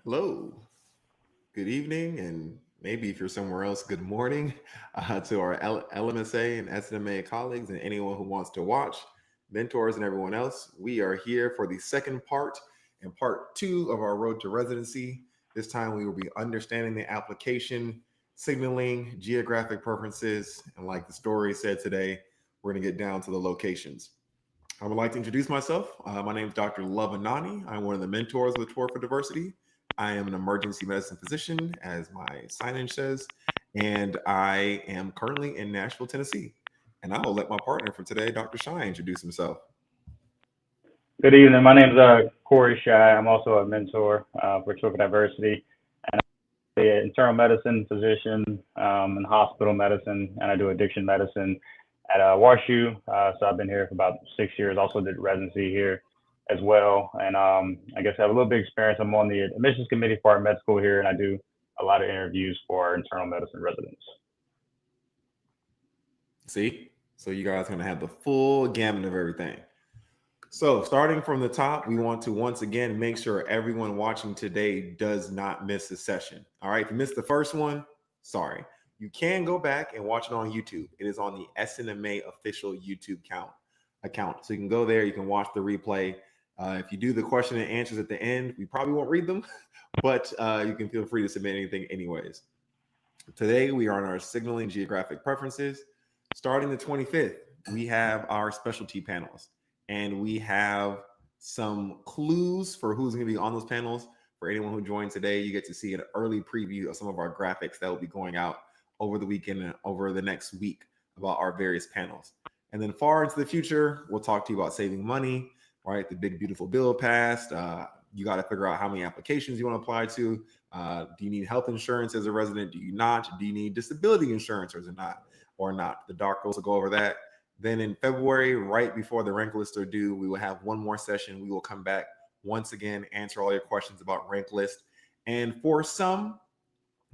Hello, good evening, and maybe if you're somewhere else, good morning to our LMSA and SMA colleagues and anyone who wants to watch, mentors, and everyone else. We are here for the second part and part two of our road to residency. This time we will be understanding the application, signaling, geographic preferences, and like the story said today, we're going to get down to the locations. I would like to introduce myself. My name is Dr. Lovinani. I'm one of the mentors of the Tour for Diversity. I am an emergency medicine physician, as my sign-in says, and I am currently in Nashville, Tennessee. And I will let my partner for today, Dr. Shine, introduce himself. Good evening. My name is Corey Shy. I'm also a mentor for Children Diversity, and I'm an internal medicine physician in hospital medicine, and I do addiction medicine at WashU. So I've been here for about 6 years. Also did residency here as well, and I guess I have a little bit of experience. I'm on the admissions committee for our med school here, and I do a lot of interviews for our internal medicine residents. See? So you guys are going to have the full gamut of everything. So, starting from the top, we want to once again make sure everyone watching today does not miss a session. All right, if you missed the first one, sorry. You can go back and watch it on YouTube. It is on the SNMA official YouTube account. So you can go there, you can watch the replay. If you do the question and answers at the end, we probably won't read them, but you can feel free to submit anything anyways. Today, we are on our signaling geographic preferences. Starting the 25th, we have our specialty panels. And we have some clues for who's going to be on those panels. For anyone who joined today, you get to see an early preview of some of our graphics that will be going out over the weekend and over the next week about our various panels. And then far into the future, we'll talk to you about saving money, right? The big, beautiful bill passed. You got to figure out how many applications you want to apply to. Do you need health insurance as a resident? Do you not? Do you need disability insurance or not? The doc will go over that. Then in February, right before the rank lists are due, we will have one more session. We will come back once again, answer all your questions about rank list. And for some,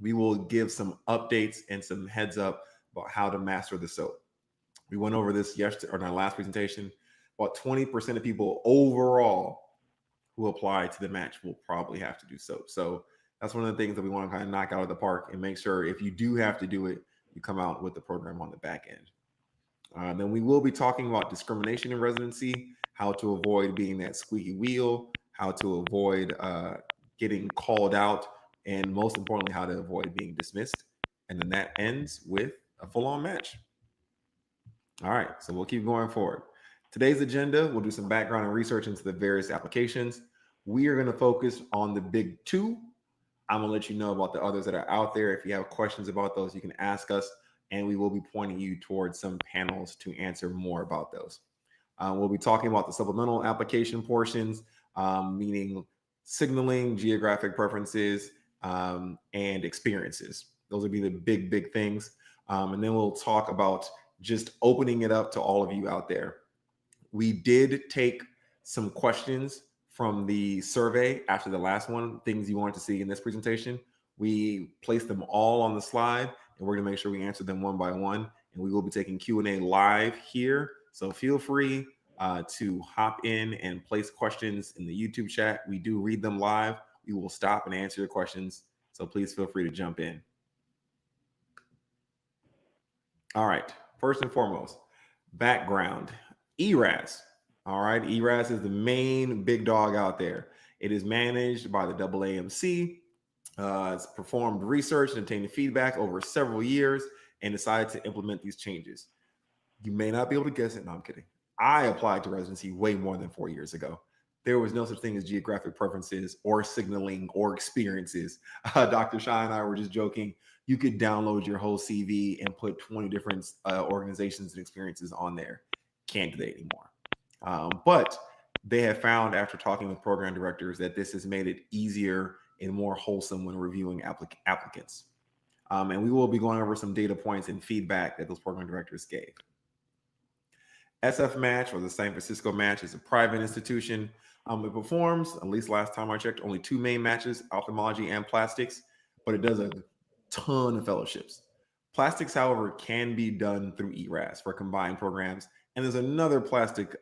we will give some updates and some heads up about how to master the SOAP. We went over this yesterday or in our last presentation. About 20% of people overall who apply to the match will probably have to do SOAP. So that's one of the things that we want to kind of knock out of the park and make sure if you do have to do it, you come out with the program on the back end. Then we will be talking about discrimination in residency, how to avoid being that squeaky wheel, how to avoid getting called out, and most importantly, how to avoid being dismissed. And then that ends with a full-on match. All right, so we'll keep going forward. Today's agenda, we'll do some background and research into the various applications. We are going to focus on the big two. I'm going to let you know about the others that are out there. If you have questions about those, you can ask us. And we will be pointing you towards some panels to answer more about those. We'll be talking about the supplemental application portions, meaning signaling, geographic preferences, and experiences. Those will be the big things. And then we'll talk about just opening it up to all of you out there. We did take some questions from the survey after the last one, things you wanted to see in this presentation. We placed them all on the slide. And we're going to make sure we answer them one by one. And we will be taking Q&A live here. So feel free to hop in and place questions in the YouTube chat. We do read them live. We will stop and answer your questions. So please feel free to jump in. All right. First and foremost, background. ERAS. All right. ERAS is the main big dog out there. It is managed by the AAMC. It's performed research and obtained feedback over several years and decided to implement these changes. You may not be able to guess it. No, I'm kidding. I applied to residency way more than 4 years ago. There was no such thing as geographic preferences or signaling or experiences. Dr. Shah and I were just joking. You could download your whole CV and put 20 different organizations and experiences on there. Can't do that anymore. But they have found after talking with program directors that this has made it easier and more wholesome when reviewing applicants. And we will be going over some data points and feedback that those program directors gave. SF Match, or the San Francisco Match, is a private institution. It performs, at least last time I checked, only 2 main matches, ophthalmology and plastics, but it does a ton of fellowships. Plastics, however, can be done through ERAS for combined programs. And there's another plastic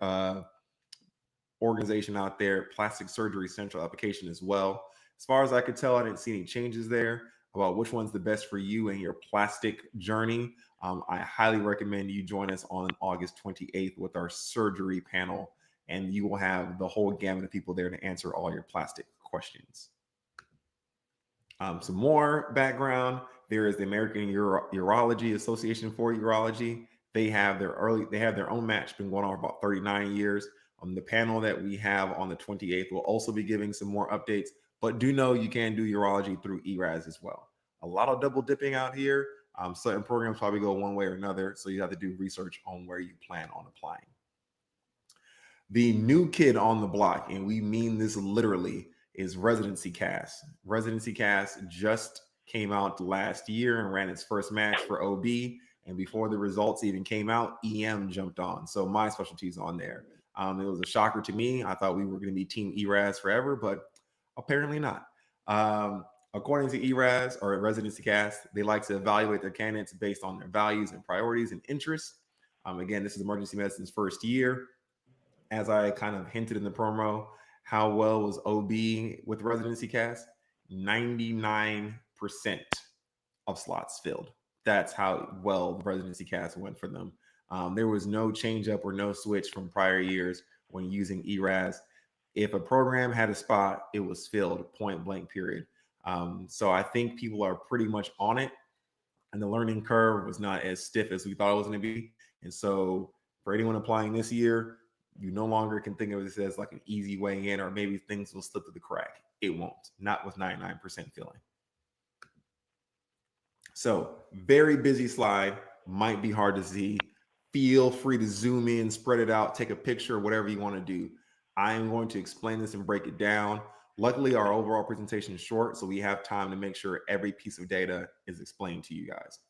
organization out there, Plastic Surgery Central Application as well. As far as I could tell, I didn't see any changes there about which one's the best for you and your plastic journey. I highly recommend you join us on August 28th with our surgery panel, and you will have the whole gamut of people there to answer all your plastic questions. Some more background. There is the American Urology Association for Urology. They have their own match, been going on for about 39 years. The panel that we have on the 28th will also be giving some more updates, but do know you can do urology through ERAS as well. A lot of double dipping out here. Certain programs probably go one way or another, so you have to do research on where you plan on applying. The new kid on the block, and we mean this literally, is Residency Cast. Residency Cast just came out last year and ran its first match for OB. And before the results even came out, EM jumped on. So my specialty's on there. It was a shocker to me. I thought we were going to be Team ERAS forever, but apparently not. According to ERAS or Residency Cast, they like to evaluate their candidates based on their values and priorities and interests. Again, this is emergency medicine's first year. As I kind of hinted in the promo, how well was OB with Residency Cast? 99% of slots filled. That's how well the Residency Cast went for them. There was no change up or no switch from prior years when using ERAS. If a program had a spot, it was filled, point blank, period. So I think people are pretty much on it, and the learning curve was not as stiff as we thought it was going to be. And so for anyone applying this year, you no longer can think of this as like an easy way in, or maybe things will slip through the crack. It won't, not with 99% filling. So very busy slide, might be hard to see. Feel free to zoom in, spread it out, take a picture, whatever you want to do. I am going to explain this and break it down. Luckily, our overall presentation is short, so we have time to make sure every piece of data is explained to you guys.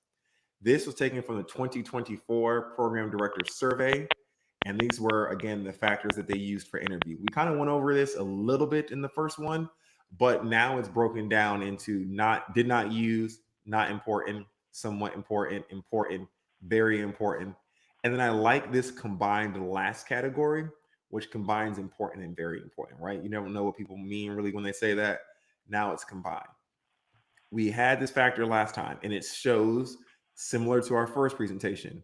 This was taken from the 2024 Program Director Survey, and these were, again, the factors that they used for interview. We kind of went over this a little bit in the first one, but now it's broken down into did not use, not important, somewhat important, important, very important. And then I like this combined last category, which combines important and very important, right? You never know what people mean really when they say that. Now it's combined. We had this factor last time, and it shows similar to our first presentation.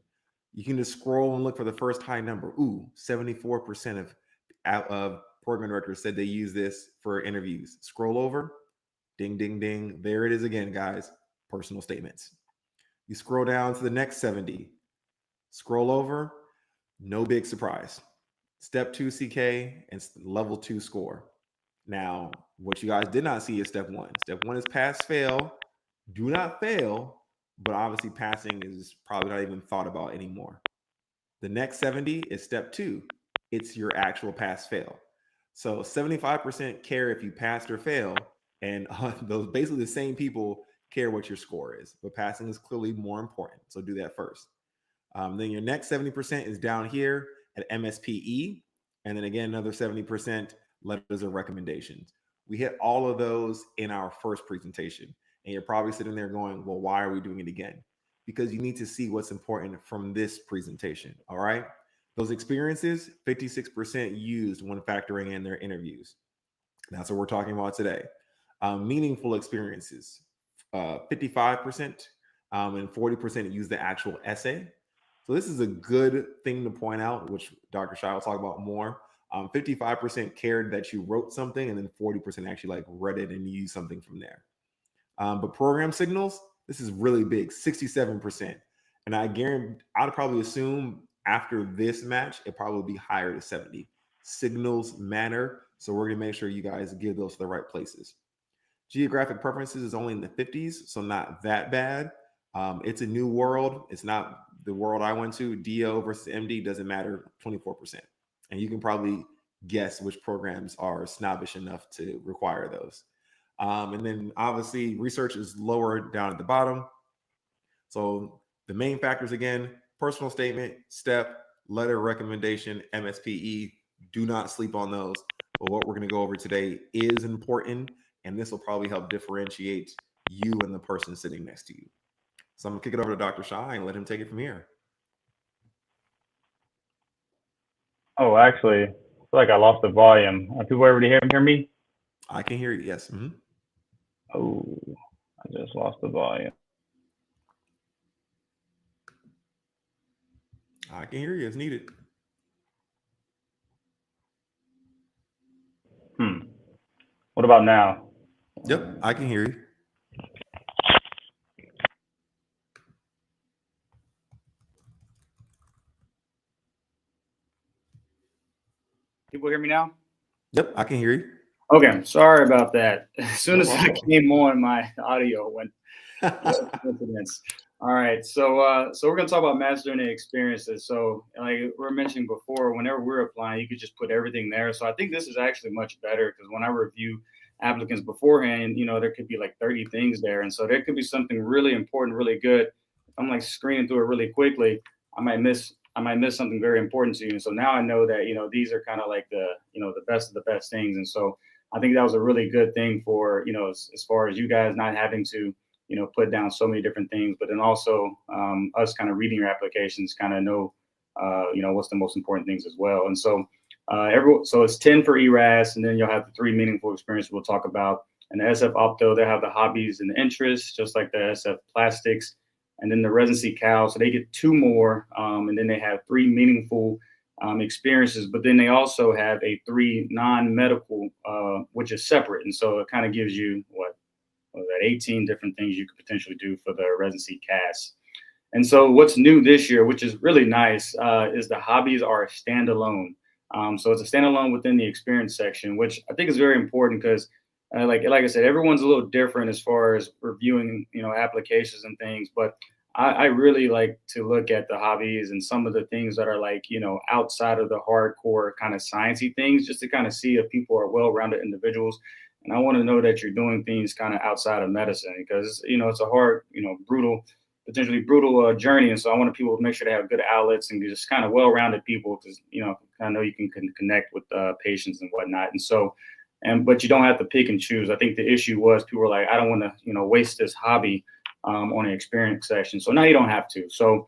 You can just scroll and look for the first high number. 74% of program directors said they use this for interviews. Scroll over, ding, ding, ding. There it is again, guys. Personal statements. You scroll down to the next 70. Scroll over, no big surprise. Step 2 CK and level 2 score. Now, what you guys did not see is step 1. Step 1 is pass, fail. Do not fail, but obviously passing is probably not even thought about anymore. The next 70 is step 2. It's your actual pass, fail. So 75% care if you passed or fail, and those basically the same people care what your score is, but passing is clearly more important. So do that first. Then your next 70% is down here at MSPE, and then again another 70% letters of recommendations. We hit all of those in our first presentation, and you're probably sitting there going, well, why are we doing it again? Because you need to see what's important from this presentation. All right, those experiences, 56% used when factoring in their interviews. That's what we're talking about today. Meaningful experiences, 55%, and 40% use the actual essay. So this is a good thing to point out, which Dr. Shai will talk about more. 55% cared that you wrote something, and then 40% actually like read it and used something from there. But program signals, this is really big, 67%. And I guarantee, I'd probably assume after this match, it probably be higher to 70. Signals matter, so we're gonna make sure you guys give those to the right places. Geographic preferences is only in the 50s, so not that bad. It's a new world. It's not the world I went to. DO versus MD doesn't matter, 24%. And you can probably guess which programs are snobbish enough to require those. And then obviously research is lower down at the bottom. So the main factors again, personal statement, step, letter recommendation, MSPE, do not sleep on those. But what we're going to go over today is important, and this will probably help differentiate you and the person sitting next to you. So I'm gonna kick it over to Dr. Shai and let him take it from here. Oh, actually, I feel like I lost the volume. Are people able to hear me? I can hear you, yes. Mm-hmm. Oh, I just lost the volume. I can hear you. It's needed. Hmm. What about now? Yep, I can hear you. People hear me now? Yep, I can hear you. Okay, sorry about that. As soon No as I problem. came on, my audio went. What a coincidence. All right, so we're gonna talk about master learning experiences. So, like we were mentioning before, whenever we're applying, you could just put everything there. So I think this is actually much better because when I review applicants beforehand, there could be like 30 things there, and so there could be something really important, really good. If I'm like screening through it really quickly, I might miss something very important to you. So now I know that these are kind of like the best of the best things, and so I think that was a really good thing for as far as you guys not having to put down so many different things, but then also us kind of reading your applications, kind of know, what's the most important things as well. And so, so it's 10 for ERAS, and then you'll have the three meaningful experiences we'll talk about. And the SF Opto, they have the hobbies and the interests, just like the SF Plastics. And then the residency Cal, so they get two more, and then they have three meaningful experiences, but then they also have a three non-medical, which is separate. And so it kind of gives you that 18 different things you could potentially do for the residency CAS. And so what's new this year, which is really nice, is the hobbies are standalone. So it's a standalone within the experience section, which I think is very important because, like I said, everyone's a little different as far as reviewing, applications and things. But I really like to look at the hobbies and some of the things that are like, outside of the hardcore kind of sciencey things, just to kind of see if people are well-rounded individuals. And I want to know that you're doing things kind of outside of medicine because, it's a hard, brutal, potentially brutal journey. And so I want people to make sure they have good outlets and just kind of well-rounded people because, I know you can connect with patients and whatnot. And so, but you don't have to pick and choose. I think the issue was people were like, I don't want to, waste this hobby on an experience section. So now you don't have to. So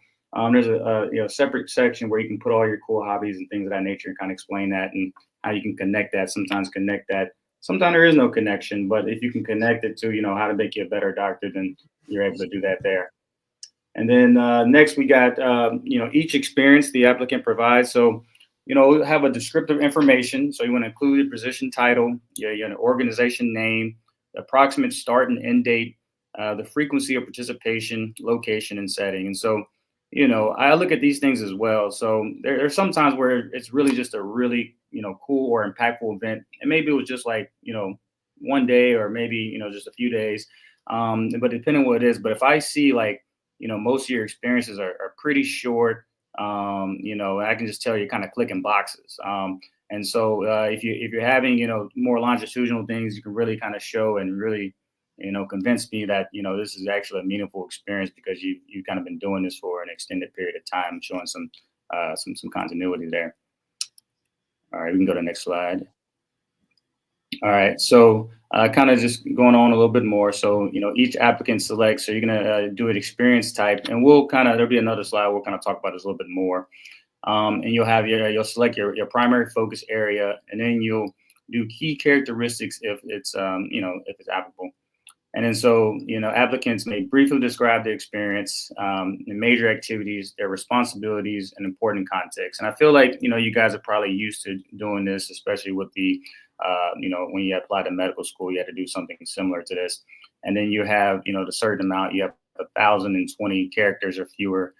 there's a separate section where you can put all your cool hobbies and things of that nature and kind of explain that and how you can connect that. Sometimes there is no connection, but if you can connect it to, how to make you a better doctor, then you're able to do that there. And then next we got, each experience the applicant provides. So, we have a descriptive information. So you want to include your position title, your organization name, the approximate start and end date, the frequency of participation, location, and setting. And so, I look at these things as well. So there's some times where it's really just a really, cool or impactful event. And maybe it was just like, one day or maybe, just a few days. But depending on what it is, but if I see like, most of your experiences are pretty short, I can just tell you're kind of clicking boxes. And so if you're having, more longitudinal things, you can really kind of show and really, convince me that, this is actually a meaningful experience because you've kind of been doing this for an extended period of time, showing some continuity there. All right, we can go to the next slide. All right, so kind of just going on a little bit more. So, each applicant selects, so you're going to do an experience type, and there'll be another slide. We'll kind of talk about this a little bit more. And you'll select your primary focus area, and then you'll do key characteristics if it's, if it's applicable. And then so, applicants may briefly describe the experience, the major activities, their responsibilities, and important context. And I feel like, you guys are probably used to doing this, especially with the, when you apply to medical school, you have to do something similar to this. And then you have, the certain amount, you have 1,020 characters or fewer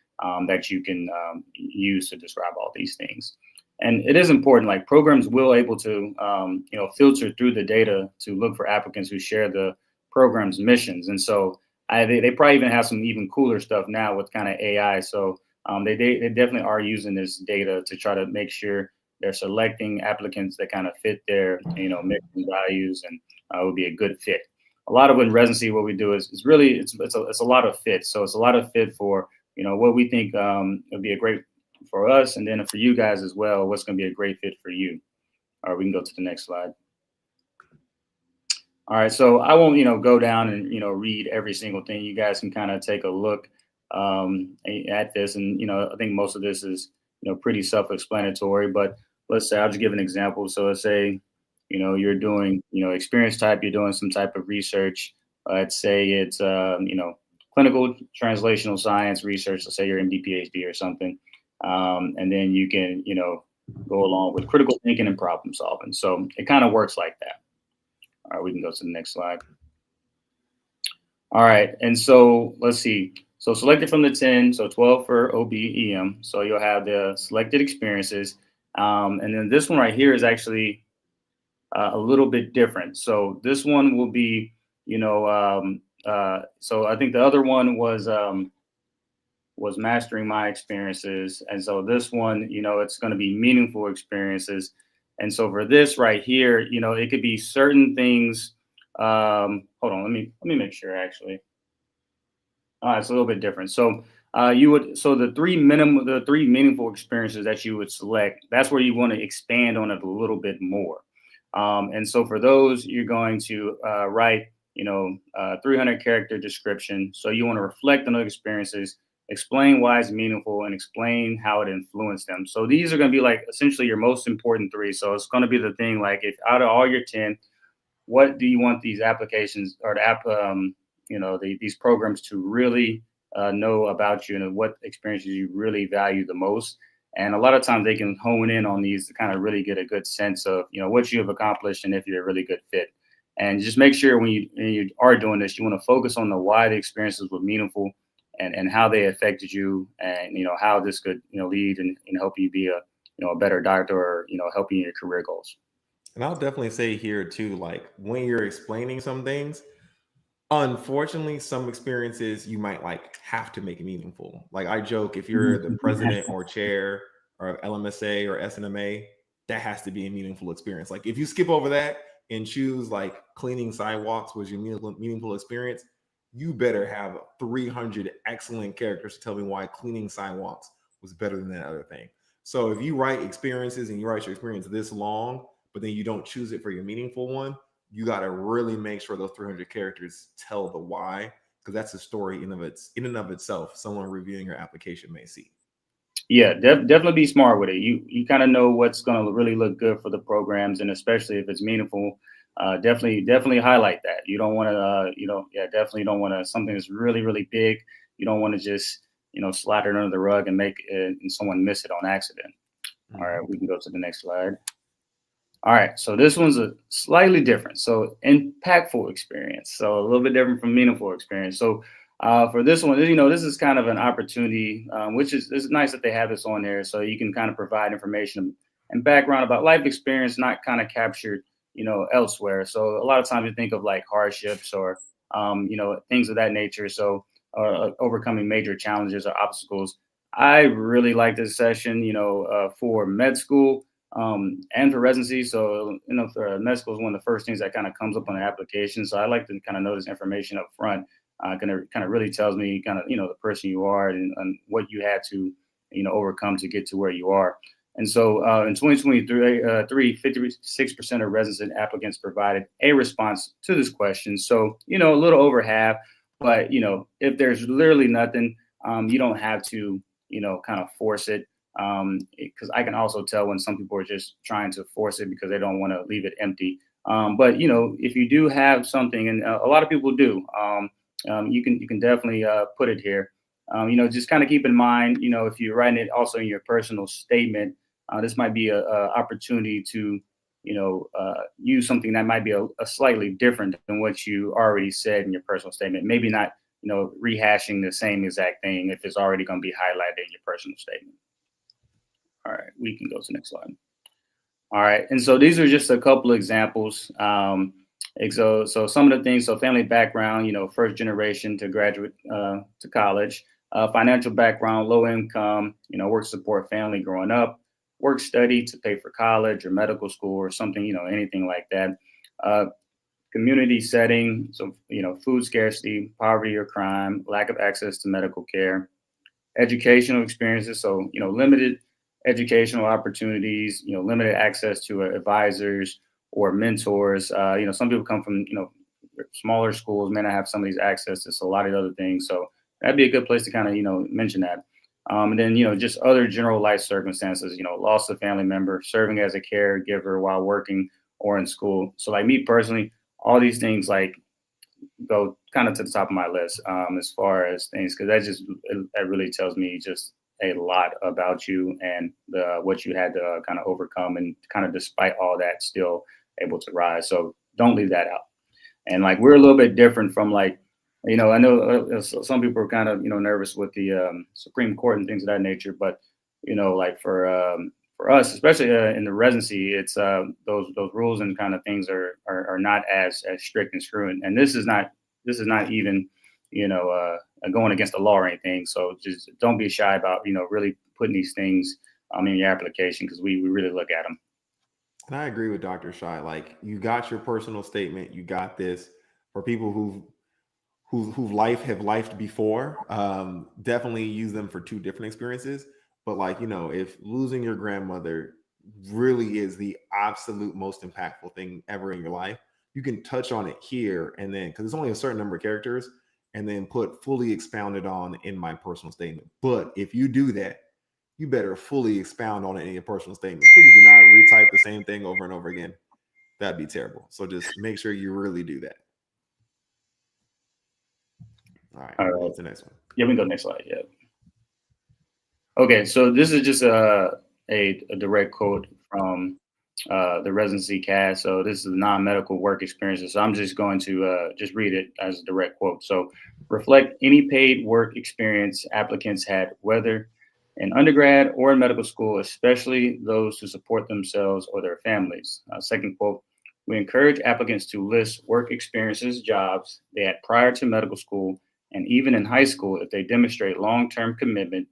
that you can use to describe all these things. And it is important, like programs will able to, filter through the data to look for applicants who share the program's missions. And so they probably even have some even cooler stuff now with kind of AI. So they definitely are using this data to try to make sure they're selecting applicants that kind of fit their, mission values and would be a good fit. A lot of in residency, what we do is really, it's a lot of fit. So it's a lot of fit for, what we think would be a great for us. And then for you guys as well, what's going to be a great fit for you. All right, we can go to the next slide. All right, so I won't, go down and, read every single thing. You guys can kind of take a look at this. And, I think most of this is, pretty self-explanatory, but let's say I'll just give an example. So let's say, you're doing, experience type, you're doing some type of research. let's say it's, clinical translational science research. Let's say you're MD, PhD or something. And then you can, go along with critical thinking and problem solving. So it kind of works like that. All right, we can go to the next slide. All right, and so let's see. So selected from the 10, so 12 for OBEM. So you'll have the selected experiences. And then this one right here is actually a little bit different. So this one will be, so I think the other one was mastering my experiences. And so this one, it's going to be meaningful experiences. And so for this right here, it could be certain things. Hold on, let me make sure actually. It's a little bit different. So the three meaningful experiences that you would select, that's where you want to expand on it a little bit more. And so for those, you're going to write, 300 character description. So you want to reflect on those experiences, explain why it's meaningful, and explain how it influenced them. So these are going to be like essentially your most important three. So it's going to be the thing like, if out of all your 10, what do you want these applications or the app, these programs to really know about you, and what experiences you really value the most? And a lot of times they can hone in on these to kind of really get a good sense of, what you have accomplished and if you're a really good fit. And just make sure when you are doing this, you want to focus on the why the experiences were meaningful and how they affected you, and, how this could, lead and help you be a better doctor, or, help you in your career goals. And I'll definitely say here too, like when you're explaining some things, unfortunately, some experiences you might have to make it meaningful. Like I joke, if you're the president or chair or LMSA or SNMA, that has to be a meaningful experience. Like if you skip over that and choose like cleaning sidewalks was your meaningful experience, you better have 300 excellent characters to tell me why cleaning sidewalks was better than that other thing. So if you write experiences and you write your experience this long, but then you don't choose it for your meaningful one, you got to really make sure those 300 characters tell the why, because that's a story in and of itself. Someone reviewing your application may see. Yeah, definitely be smart with it. You kind of know what's going to really look good for the programs, and especially if it's meaningful, definitely highlight that. You don't want to, definitely don't want to something that's really, really big. You don't want to just, slide it under the rug and make it, and someone miss it on accident. Mm-hmm. All right, we can go to the next slide. All right, so this one's a slightly different. So impactful experience. So a little bit different from meaningful experience. So for this one, this is kind of an opportunity, which is it's nice that they have this on there. So you can kind of provide information and background about life experience, not kind of captured, elsewhere. So a lot of times you think of like hardships or, things of that nature. So overcoming major challenges or obstacles. I really like this session, for med school. And for residency. So, for med school is one of the first things that kind of comes up on the application. So I like to kind of know this information up front. Kind of really tells me kind of, the person you are and what you had to, overcome to get to where you are. And so in 2023, 56% of resident applicants provided a response to this question. So, a little over half, but, if there's literally nothing, you don't have to, kind of force it. Because I can also tell when some people are just trying to force it because they don't want to leave it empty. But if you do have something, and a lot of people do, you can definitely put it here. Just kind of keep in mind, if you're writing it also in your personal statement, this might be a opportunity to, use something that might be a slightly different than what you already said in your personal statement. Maybe not, rehashing the same exact thing if it's already going to be highlighted in your personal statement. All right, we can go to the next slide. All right, and so these are just a couple of examples. So some of the things, so family background, first generation to graduate to college, financial background, low income, work support family growing up, work study to pay for college or medical school or something, anything like that. Community setting, so, food scarcity, poverty or crime, lack of access to medical care, educational experiences, so, limited educational opportunities, limited access to advisors or mentors. Some people come from, smaller schools, may not have some of these access to a lot of other things. So that'd be a good place to kind of, mention that. And then, just other general life circumstances, loss of family member, serving as a caregiver while working or in school. So like me personally, all these things like go kind of to the top of my list as far as things, because that really tells me just a lot about you and what you had to kind of overcome, and kind of despite all that still able to rise. So don't leave that out. And like we're a little bit different from like, I know some people are kind of nervous with the Supreme Court and things of that nature, but like for us, especially in the residency, it's those rules and kind of things are not as strict and screwed. And this is not even going against the law or anything. So just don't be shy about really putting these things in your application, because we really look at them. And I agree with Dr. Shy. Like, you got your personal statement, you got this. For people who life have lifed before, definitely use them for two different experiences. But like, if losing your grandmother really is the absolute most impactful thing ever in your life, you can touch on it here and then, because it's only a certain number of characters, and then put fully expounded on in my personal statement. But if you do that, you better fully expound on it in your personal statement. Please do not retype the same thing over and over again. That'd be terrible. So just make sure you really do that. All right. All right. What's the next one? Yeah, we can go next slide. Yeah. Okay, so this is just a direct quote from the residency cast. So this is non-medical work experiences. So I'm just going to just read it as a direct quote. So reflect any paid work experience applicants had, whether in undergrad or in medical school, especially those who support themselves or their families. Second quote, we encourage applicants to list work experiences, jobs they had prior to medical school, and even in high school if they demonstrate long-term commitment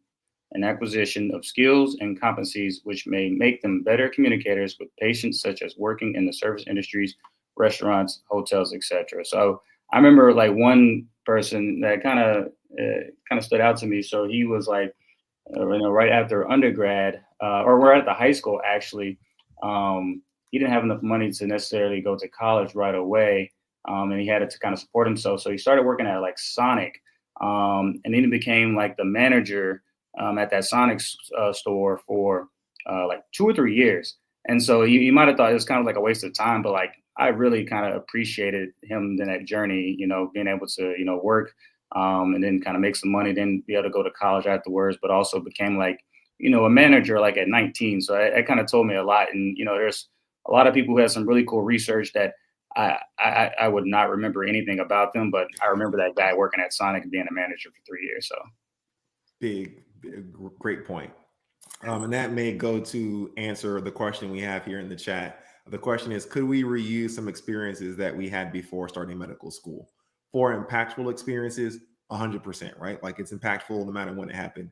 and acquisition of skills and competencies which may make them better communicators with patients, such as working in the service industries, restaurants, hotels, etc. So I remember like one person that kind of stood out to me. So he was like, right after undergrad, or we're at the high school actually. He didn't have enough money to necessarily go to college right away, and he had to kind of support himself. So he started working at like Sonic, and then he became like the manager at that Sonic store for like 2 or 3 years. And so you might have thought it was kind of like a waste of time, but like I really kind of appreciated him in that journey, being able to, work and then kind of make some money, then be able to go to college afterwards, but also became like, a manager like at 19. So it kind of told me a lot. And, there's a lot of people who had some really cool research that I would not remember anything about them, but I remember that guy working at Sonic and being a manager for 3 years. So Big, great point. And that may go to answer the question we have here in the chat. The question is, could we reuse some experiences that we had before starting medical school? For impactful experiences, 100%, right? Like, it's impactful no matter when it happened.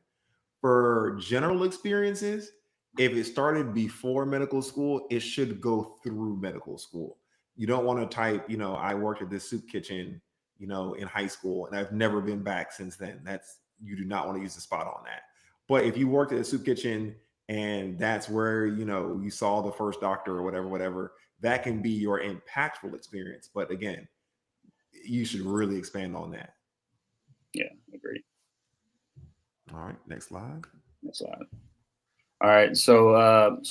For general experiences, if it started before medical school, it should go through medical school. You don't want to type, I worked at this soup kitchen, in high school, and I've never been back since then. You do not want to use the spot on that. But if you worked at a soup kitchen and that's where, you saw the first doctor or whatever, that can be your impactful experience. But again, you should really expand on that. Yeah, agreed. All right, next slide. Next slide. All right, so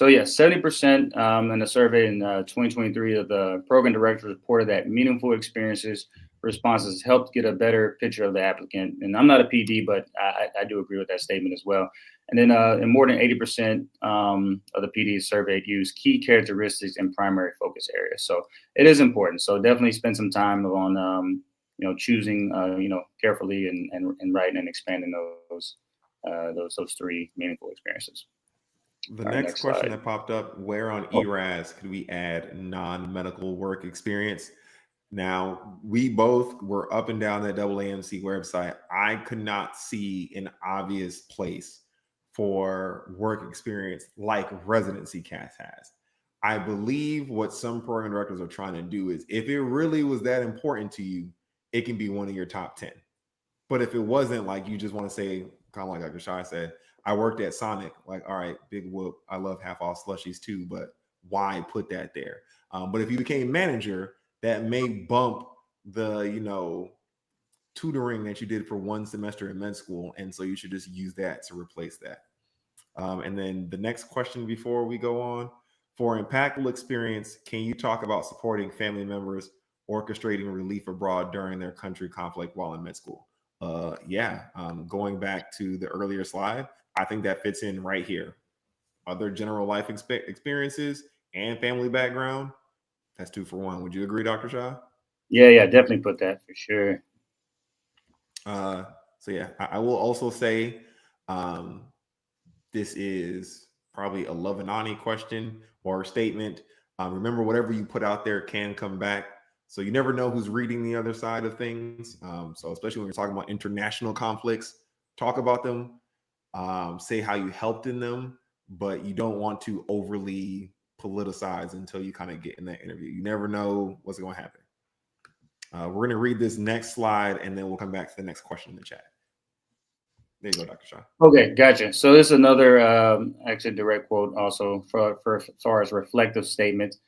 yeah, 70% in a survey in 2023 of the program directors reported that meaningful experiences responses helped get a better picture of the applicant. And I'm not a PD, but I do agree with that statement as well. And then and more than 80% of the PDs surveyed use key characteristics in primary focus areas. So it is important. So definitely spend some time on choosing carefully and writing and expanding those three meaningful experiences. The next question that popped up, where on ERAS could we add non-medical work experience? Now, we both were up and down that AAMC website. I could not see an obvious place for work experience like residency cast has. I believe what some program directors are trying to do is, if it really was that important to you, it can be one of your top 10. But if it wasn't, like, you just want to say, kind of like Rashai said, I worked at Sonic, like, all right, big whoop. I love half off slushies too, but why put that there? But if you became manager, that may bump the, tutoring that you did for one semester in med school. And so you should just use that to replace that. And then the next question before we go on, for impactful experience, can you talk about supporting family members orchestrating relief abroad during their country conflict while in med school. Going back to the earlier slide, I think that fits in right here. Other general life experiences and family background, that's 2 for 1. Would you agree, Dr. Shah? Yeah, definitely put that for sure. I will also say this is probably a Lovinani question or statement. Remember, whatever you put out there can come back. So you never know who's reading the other side of things. So especially when you're talking about international conflicts, talk about them, say how you helped in them, but you don't want to overly politicize until you kind of get in that interview. You never know what's going to happen. We're going to read this next slide, and then we'll come back to the next question in the chat. There you go, Dr. Shah. Okay, gotcha. So this is another actually direct quote also for as far as reflective statements.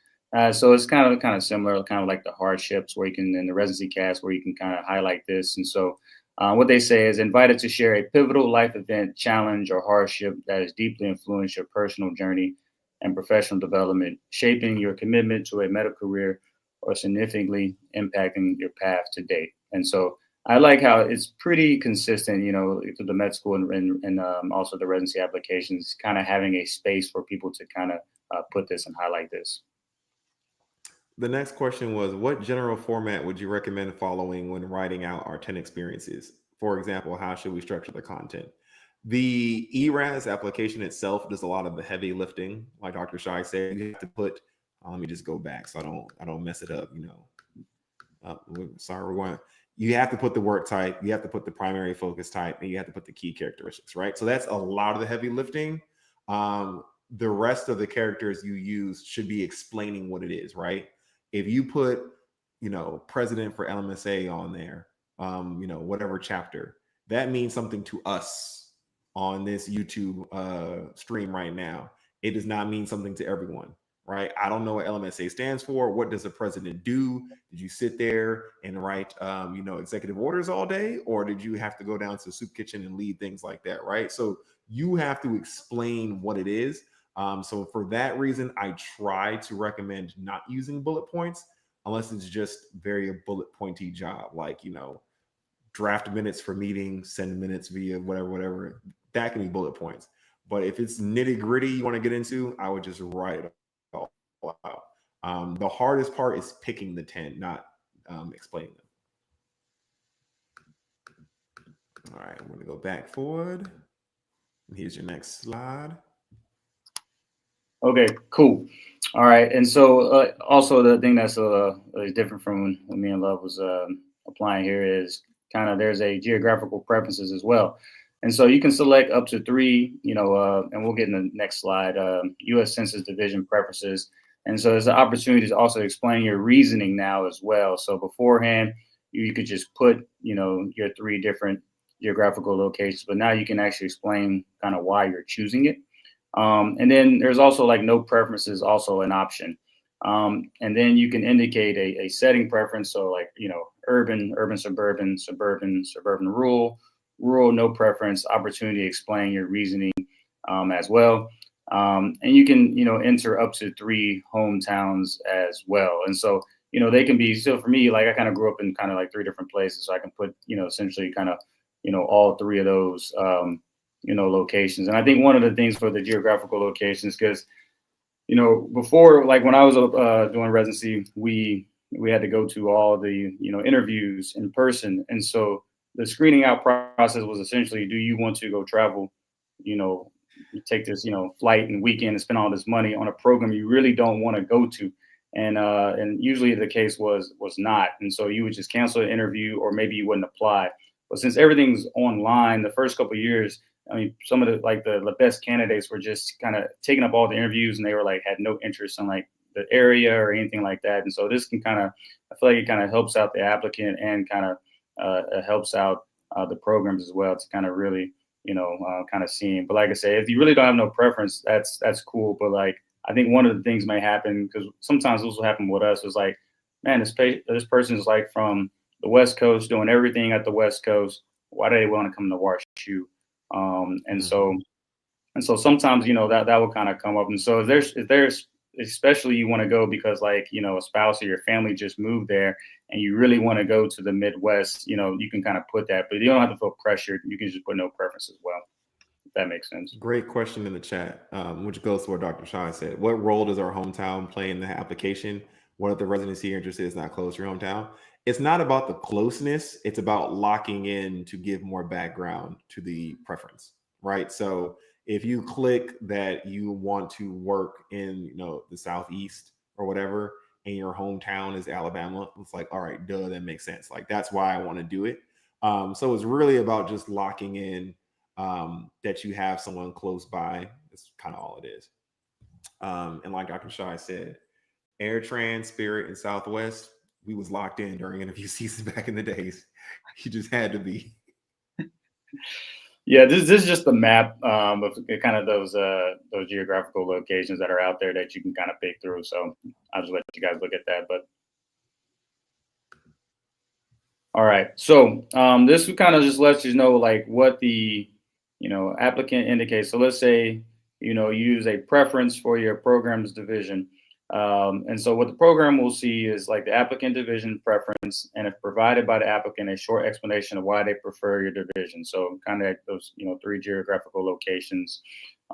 So it's kind of similar, kind of like the hardships where you can, in the residency cast, where you can kind of highlight this. And so what they say is invited to share a pivotal life event, challenge, or hardship that has deeply influenced your personal journey and professional development, shaping your commitment to a medical career or significantly impacting your path to date. And so I like how it's pretty consistent, through the med school and also the residency applications, kind of having a space for people to kind of put this and highlight this. The next question was, what general format would you recommend following when writing out our 10 experiences? For example, how should we structure the content? The ERAS application itself does a lot of the heavy lifting. Like Dr. Shai said, you have to put, let me just go back so I don't mess it up, you have to put the work type, you have to put the primary focus type, and you have to put the key characteristics, right? So that's a lot of the heavy lifting. The rest of the characters you use should be explaining what it is, right? If you put, president for LMSA on there, whatever chapter, that means something to us on this YouTube stream right now. It does not mean something to everyone, right? I don't know what LMSA stands for. What does a president do? Did you sit there and write, executive orders all day? Or did you have to go down to the soup kitchen and lead things like that, right? So you have to explain what it is. So for that reason, I try to recommend not using bullet points unless it's just very a bullet pointy job, like, draft minutes for meetings, send minutes via whatever. That can be bullet points. But if it's nitty gritty you want to get into, I would just write it all out. The hardest part is picking the 10, not explaining them. All right, I'm going to go back forward. Here's your next slide. Okay, cool. All right. And so also the thing that's different from what me and Love was applying here is kind of there's a geographical preferences as well. And so you can select up to 3, and we'll get in the next slide, U.S. Census Division preferences. And so there's an opportunity to also explain your reasoning now as well. So beforehand, you could just put, your 3 different geographical locations, but now you can actually explain kind of why you're choosing it. And then there's also like no preferences, also an option. And then you can indicate a setting preference. So like, urban, suburban, rural, no preference, opportunity to explain your reasoning as well. And you can, enter up to 3 hometowns as well. And so, they can be, so for me, like I kind of grew up in kind of like 3 different places. So I can put, essentially kind of, all 3 of those, locations. And I think one of the things for the geographical locations, because, before, like when I was doing residency, we had to go to all the, interviews in person. And so the screening out process was essentially, do you want to go travel, take this, flight and weekend and spend all this money on a program you really don't want to go to? And usually the case was not. And so you would just cancel the interview, or maybe you wouldn't apply. But since everything's online, the first couple of years, I mean, some of the best candidates were just kind of taking up all the interviews, and they were like, had no interest in like the area or anything like that. And so this can kind of, I feel like it kind of helps out the applicant and kind of helps out the programs as well to kind of really, kind of seeing. But like I say, if you really don't have no preference, that's cool. But like, I think one of the things may happen, because sometimes this will happen with us, is like, man, this person is like from the West Coast doing everything at the West Coast. Why do they want to come to WashU? And so sometimes, that will kind of come up. And so if there's especially you want to go because like, you know, a spouse or your family just moved there and you really want to go to the Midwest, you know, you can kind of put that, but you don't have to feel pressured. You can just put no preference as well, if that makes sense. Great question in the chat, which goes to what Dr. Sean said. What role does our hometown play in the application? What if the residency or interest is not close to your hometown? It's not about the closeness. It's about locking in to give more background to the preference, right? So if you click that you want to work in, you know, the Southeast or whatever, and your hometown is Alabama, it's like, all right, duh, that makes sense. Like that's why I want to do it. So it's really about just locking in that you have someone close by. That's kind of all it is. And like Dr. Shai said, AirTran, Spirit, and Southwest, we was locked in during interview season back in the days. You just had to be. Yeah, this is just the map of kind of those geographical locations that are out there that you can kind of pick through. So I'll just let you guys look at that. But all right, so this kind of just lets you know like what the, you know, applicant indicates. So let's say, you know, you use a preference for your program's division. And so what the program will see is like the applicant division preference, and if provided by the applicant, a short explanation of why they prefer your division. So kind of those, you know, 3 geographical locations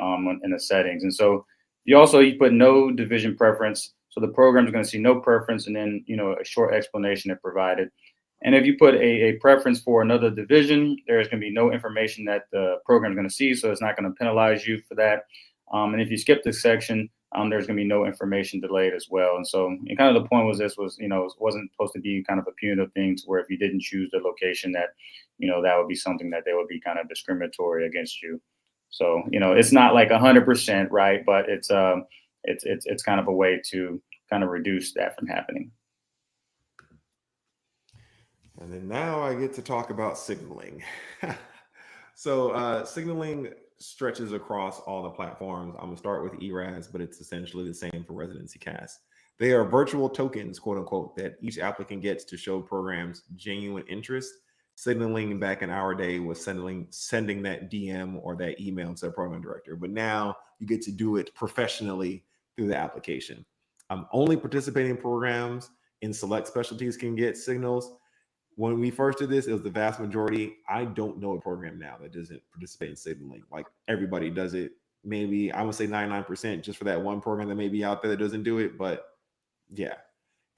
in the settings. And so you put no division preference. So the program is going to see no preference, and then, you know, a short explanation if provided. And if you put a preference for another division, there's going to be no information that the program is going to see. So it's not going to penalize you for that. And if you skip this section, there's going to be no information delayed as well. And so and kind of the point was this was, you know, it wasn't supposed to be kind of a punitive thing to where if you didn't choose the location that, you know, that would be something that they would be kind of discriminatory against you. So, you know, it's not like 100%, right? But it's kind of a way to kind of reduce that from happening. And then now I get to talk about signaling. So signaling stretches across all the platforms. I'm gonna start with ERAS, but it's essentially the same for Residency Cast. They are virtual tokens, quote unquote, that each applicant gets to show programs genuine interest. Signaling back in our day was sending that DM or that email to the program director, but now you get to do it professionally through the application. Only participating programs in select specialties can get signals. When we first did this, it was the vast majority. I don't know a program now that doesn't participate in signaling. Like everybody does it. Maybe I would say 99% just for that one program that may be out there that doesn't do it. But yeah.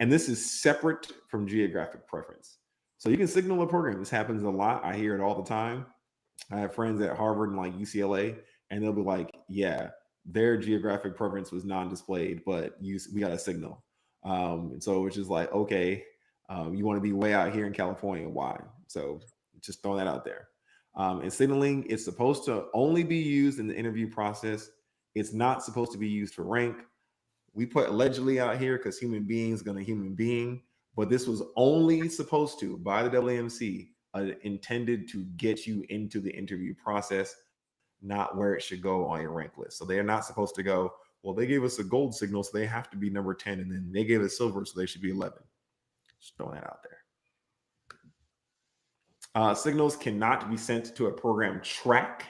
And this is separate from geographic preference. So you can signal a program. This happens a lot. I hear it all the time. I have friends at Harvard and like UCLA, and they'll be like, yeah, their geographic preference was non-displayed, but we got a signal. And so which is like, okay, you want to be way out here in California. Why? So just throwing that out there. And signaling is supposed to only be used in the interview process. It's not supposed to be used for rank. We put allegedly out here because human beings gonna human being, but this was only supposed to, by the WMC, intended to get you into the interview process, not where it should go on your rank list. So they are not supposed to go, well, they gave us a gold signal, so they have to be number 10, and then they gave us silver, so they should be 11. Just throwing that out there. Signals cannot be sent to a program track,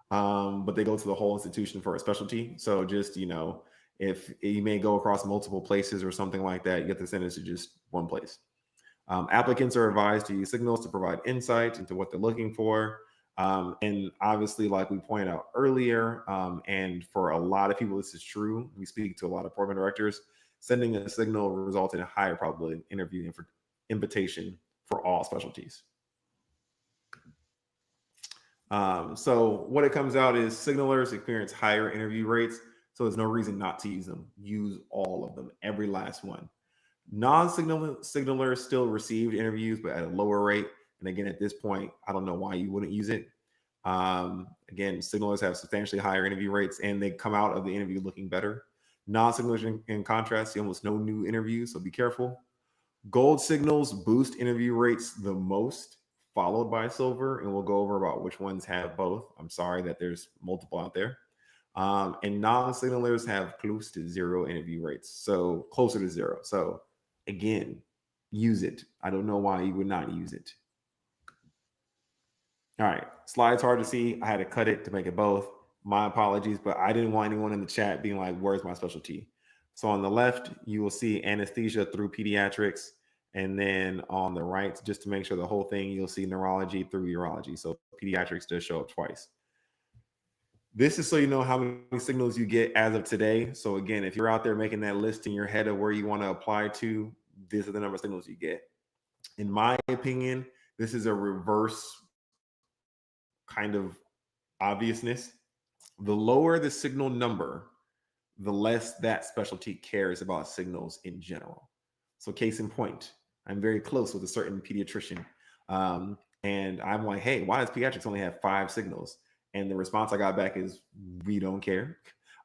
but they go to the whole institution for a specialty. So just, you know, if you may go across multiple places or something like that, you get to send it to just one place. Applicants are advised to use signals to provide insight into what they're looking for. And obviously, like we pointed out earlier, and for a lot of people, this is true. We speak to a lot of program directors. Sending a signal will result in a higher probability interview invitation for all specialties. So what it comes out is signalers experience higher interview rates. So there's no reason not to use them. Use all of them, every last one. Non-signalers still received interviews, but at a lower rate. And again, at this point, I don't know why you wouldn't use it. Again, signalers have substantially higher interview rates, and they come out of the interview looking better. Non-signalers, in contrast, see almost no new interviews, so be careful. Gold signals boost interview rates the most, followed by silver, and we'll go over about which ones have both. I'm sorry that there's multiple out there. And non-signalers have close to zero interview rates, so closer to zero. So again, use it. I don't know why you would not use it. All right, slide's hard to see. I had to cut it to make it both. My apologies, but I didn't want anyone in the chat being like, where's my specialty? So on the left, you will see anesthesia through pediatrics. And then on the right, just to make sure the whole thing, you'll see neurology through urology. So pediatrics does show up twice. This is so you know how many signals you get as of today. So again, if you're out there making that list in your head of where you want to apply to, these are the number of signals you get. In my opinion, this is a reverse kind of obviousness. The lower the signal number, the less that specialty cares about signals in general. So case in point, I'm very close with a certain pediatrician. And I'm like, hey, why does pediatrics only have 5 signals? And the response I got back is, we don't care.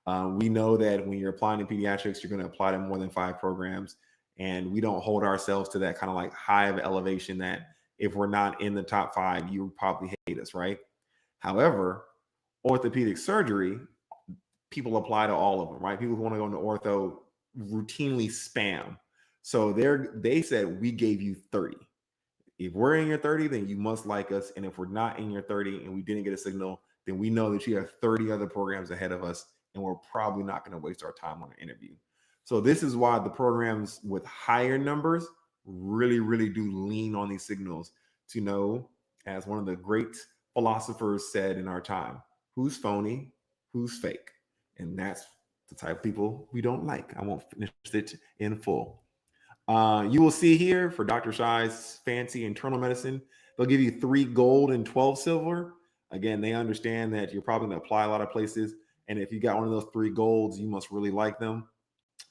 We know that when you're applying to pediatrics, you're going to apply to more than 5 programs. And we don't hold ourselves to that kind of like high of elevation that if we're not in the top 5, you probably hate us, right? However, orthopedic surgery, people apply to all of them, right? People who want to go into ortho routinely spam. So they said, we gave you 30. If we're in your 30, then you must like us. And if we're not in your 30 and we didn't get a signal, then we know that you have 30 other programs ahead of us, and we're probably not going to waste our time on an interview. So this is why the programs with higher numbers really, really do lean on these signals to know, as one of the great philosophers said in our time, who's phony, who's fake. And that's the type of people we don't like. I won't finish it in full. You will see here for Dr. Shai's fancy internal medicine, they'll give you 3 gold and 12 silver. Again, they understand that you're probably going to apply a lot of places. And if you got one of those 3 golds, you must really like them.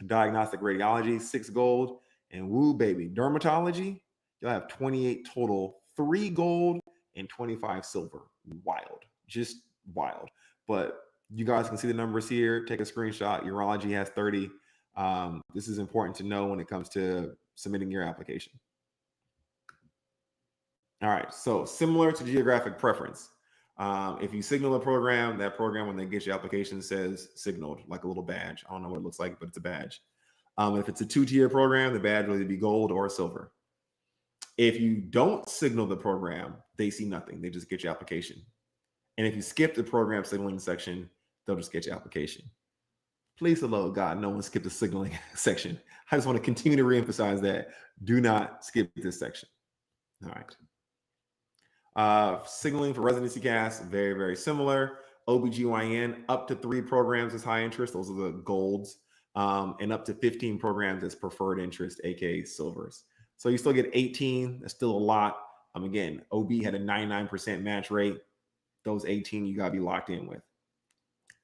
Diagnostic radiology, 6 gold. And woo, baby, dermatology, you'll have 28 total, 3 gold and 25 silver. Wild, just wild. But you guys can see the numbers here. Take a screenshot. Urology has 30. This is important to know when it comes to submitting your application. All right, so similar to geographic preference. If you signal a program, that program, when they get your application, says signaled, like a little badge. I don't know what it looks like, but it's a badge. If it's a 2-tier program, the badge will either be gold or silver. If you don't signal the program, they see nothing. They just get your application. And if you skip the program signaling section, they'll just get your application. Please, hello, God, no one skip the signaling section. I just want to continue to reemphasize that. Do not skip this section. All right. Signaling for residency casts, very, very similar. OBGYN, up to 3 programs is high interest. Those are the golds. And up to 15 programs as preferred interest, aka silvers. So you still get 18. That's still a lot. Again, OB had a 99% match rate. Those 18 you got to be locked in with.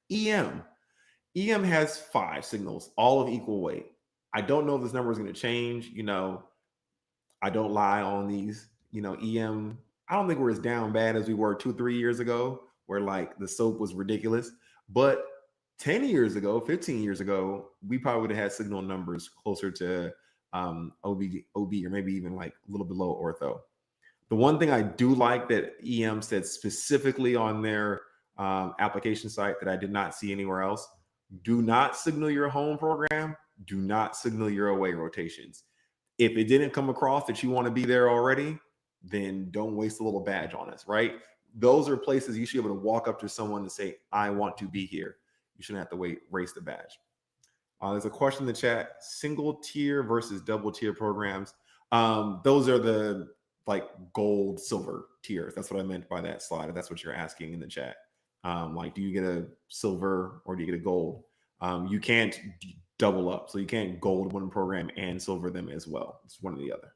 EM. EM has 5 signals, all of equal weight. I don't know if this number is going to change. I don't lie on these. EM, I don't think we're as down bad as we were 2-3 years ago, where like the soap was ridiculous. But 10 years ago, 15 years ago, we probably would have had signal numbers closer to OB, or maybe even like a little below ortho. The one thing I do like that EM said specifically on their application site that I did not see anywhere else: do not signal your home program. Do not signal your away rotations. If it didn't come across that you want to be there already, then don't waste a little badge on us, right? Those are places you should be able to walk up to someone and say, I want to be here. You shouldn't have to race the badge. There's a question in the chat: single tier versus double tier programs. Those are the like gold, silver tiers. That's what I meant by that slide. If that's what you're asking in the chat. Like, do you get a silver or do you get a gold? You can't double up. So you can't gold one program and silver them as well. It's one or the other.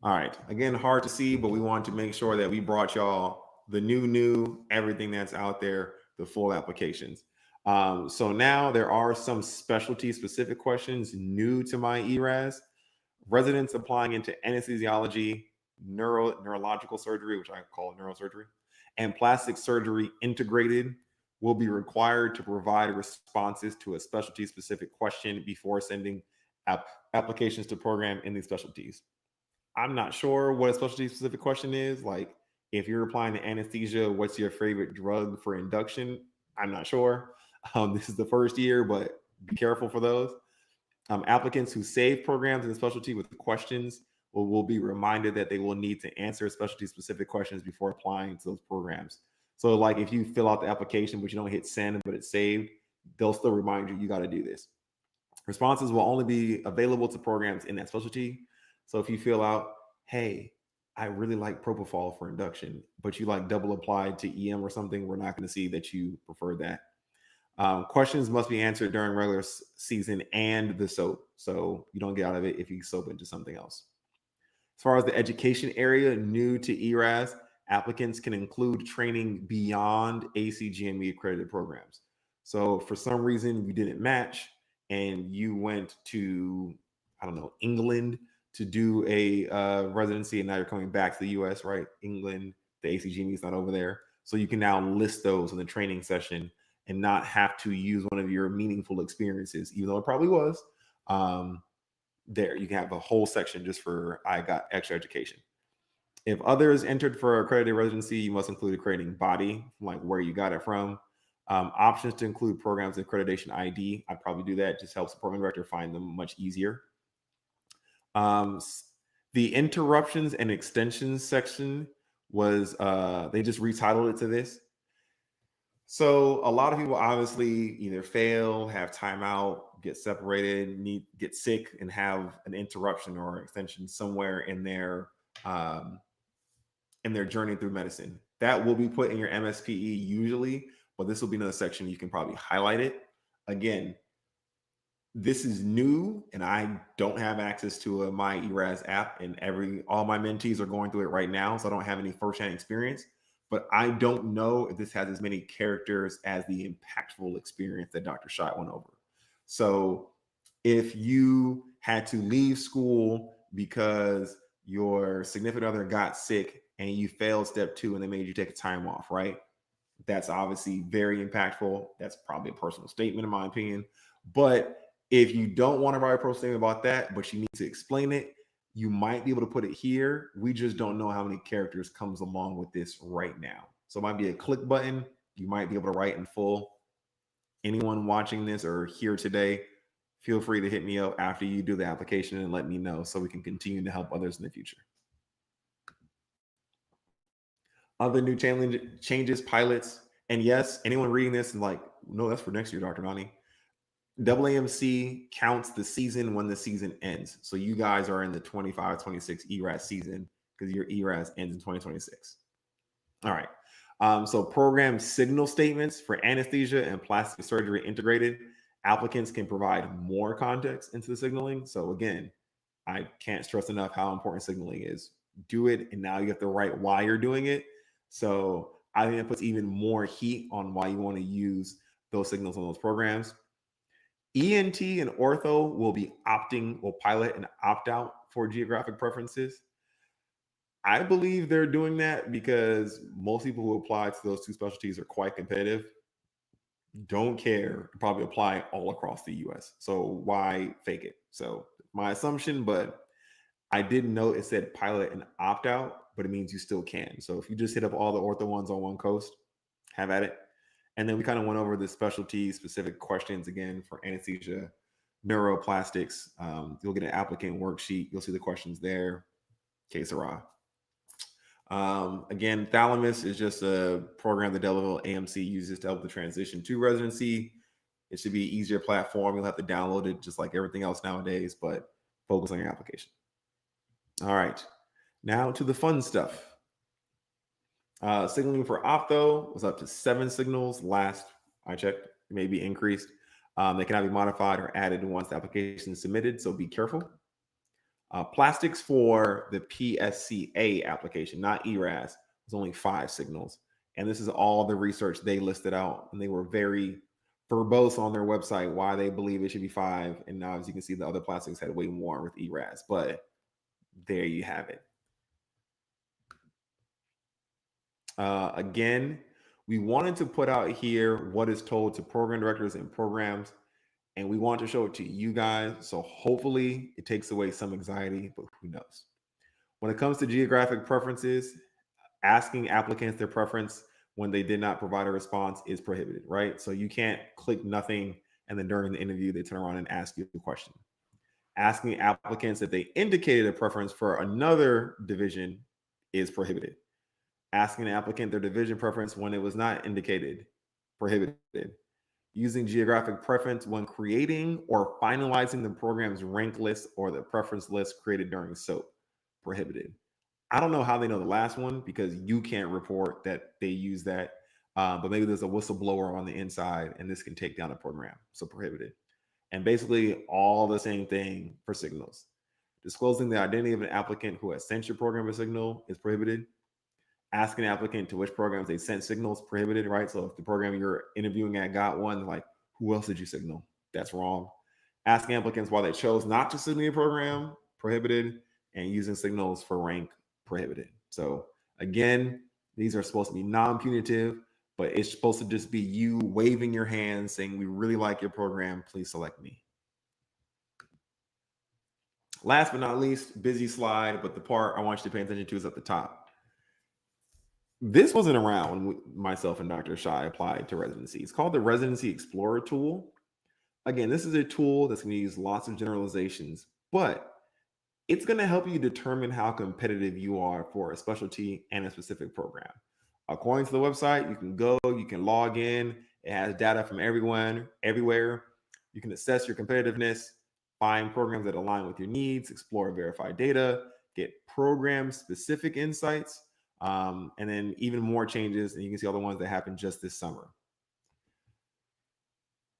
All right. Again, hard to see, but we want to make sure that we brought y'all the new, everything that's out there, the full applications. So now there are some specialty specific questions new to my ERAS. Residents applying into anesthesiology, neurological surgery, which I call neurosurgery, and plastic surgery integrated will be required to provide responses to a specialty specific question before sending applications to program in these specialties. I'm not sure what a specialty specific question is. Like, if you're applying to anesthesia, what's your favorite drug for induction? I'm not sure. This is the first year, but be careful for those. Applicants who save programs in the specialty with questions will be reminded that they will need to answer specialty specific questions before applying to those programs. So like if you fill out the application, but you don't hit send, but it's saved, they'll still remind you got to do this. Responses will only be available to programs in that specialty. So if you fill out, hey, I really like propofol for induction, but you like double applied to EM or something, we're not going to see that you prefer that. Questions must be answered during regular season and the SOAP. So you don't get out of it if you SOAP into something else. As far as the education area, new to ERAS, applicants can include training beyond ACGME accredited programs. So for some reason you didn't match and you went to, I don't know, England to do a residency, and now you're coming back to the US, right? England, the ACGME is not over there. So you can now list those in the training session and not have to use one of your meaningful experiences, even though it probably was. There, you can have a whole section just for I got extra education. If others entered for accredited residency, you must include accrediting body, like where you got it from. Options to include programs and accreditation ID. I'd probably do that. Just helps the program director find them much easier. The interruptions and extensions section was, they just retitled it to this. So a lot of people obviously either fail, have timeout, get separated, get sick, and have an interruption or extension somewhere in their journey through medicine. That will be put in your MSPE usually, but this will be another section you can probably highlight it. Again, this is new, and I don't have access to my ERAS app, and all my mentees are going through it right now, so I don't have any firsthand experience. But I don't know if this has as many characters as the impactful experience that Dr. Schott went over. So if you had to leave school because your significant other got sick and you failed step 2 and they made you take a time off, right? That's obviously very impactful. That's probably a personal statement in my opinion. But if you don't want to write a personal statement about that, but you need to explain it, you might be able to put it here. We just don't know how many characters comes along with this right now. So it might be a click button. You might be able to write in full. Anyone watching this or here today, feel free to hit me up after you do the application and let me know so we can continue to help others in the future. Other new changes, pilots, and yes, anyone reading this and like, no, that's for next year, Dr. Nani. AAMC counts the season when the season ends. So you guys are in the 25-26 ERAS season because your ERAS ends in 2026. All right. So program signal statements for anesthesia and plastic surgery integrated. Applicants can provide more context into the signaling. So again, I can't stress enough how important signaling is. Do it, and now you have to write why you're doing it. So I think it puts even more heat on why you want to use those signals on those programs. ENT and ortho will pilot and opt out for geographic preferences. I believe they're doing that because most people who apply to those two specialties are quite competitive, don't care, probably apply all across the US. So why fake it? So my assumption, but I didn't know it said pilot and opt out, but it means you still can. So if you just hit up all the ortho ones on one coast, have at it. And then we kind of went over the specialty specific questions again for anesthesia, neuroplastics. You'll get an applicant worksheet. You'll see the questions there. Que sera. Again, Thalamus is just a program that Delaware AMC uses to help the transition to residency. It should be an easier platform. You'll have to download it just like everything else nowadays, but focus on your application. All right, now to the fun stuff. Signaling for optho was up to 7 signals. Last I checked, it may be increased. They cannot be modified or added once the application is submitted, so be careful. Plastics for the PSCA application, not ERAS, was only 5 signals. And this is all the research they listed out. And they were very verbose on their website why they believe it should be 5. And now, as you can see, the other plastics had way more with ERAS. But there you have it. Again, we wanted to put out here what is told to program directors and programs, and we want to show it to you guys. So hopefully it takes away some anxiety, but who knows? When it comes to geographic preferences, asking applicants their preference when they did not provide a response is prohibited, right? So you can't click nothing and then during the interview, they turn around and ask you a question. Asking applicants that they indicated a preference for another division is prohibited. asking the applicant their division preference when it was not indicated, prohibited. Using geographic preference when creating or finalizing the program's rank list or the preference list created during SOAP, prohibited. I don't know how they know the last one because you can't report that they use that. But maybe there's a whistleblower on the inside and this can take down a program. So prohibited. And basically all the same thing for signals. Disclosing the identity of an applicant who has sent your program a signal is prohibited. Asking the applicant to which programs they sent signals prohibited, right? So if the program you're interviewing at got one, like, who else did you signal? That's wrong. Asking applicants why they chose not to signal your program, prohibited. And using signals for rank, prohibited. So again, these are supposed to be non-punitive, but it's supposed to just be you waving your hand saying, we really like your program, please select me. Last but not least, busy slide, but the part I want you to pay attention to is at the top. This wasn't around when myself and Dr. Shai applied to residency. It's called the Residency Explorer tool. Again, this is a tool that's going to use lots of generalizations, but it's going to help you determine how competitive you are for a specialty and a specific program. According to the website, you can go, you can log in. It has data from everyone, everywhere. You can assess your competitiveness, find programs that align with your needs, explore verified data, get program-specific insights, and then even more changes. And you can see all the ones that happened just this summer.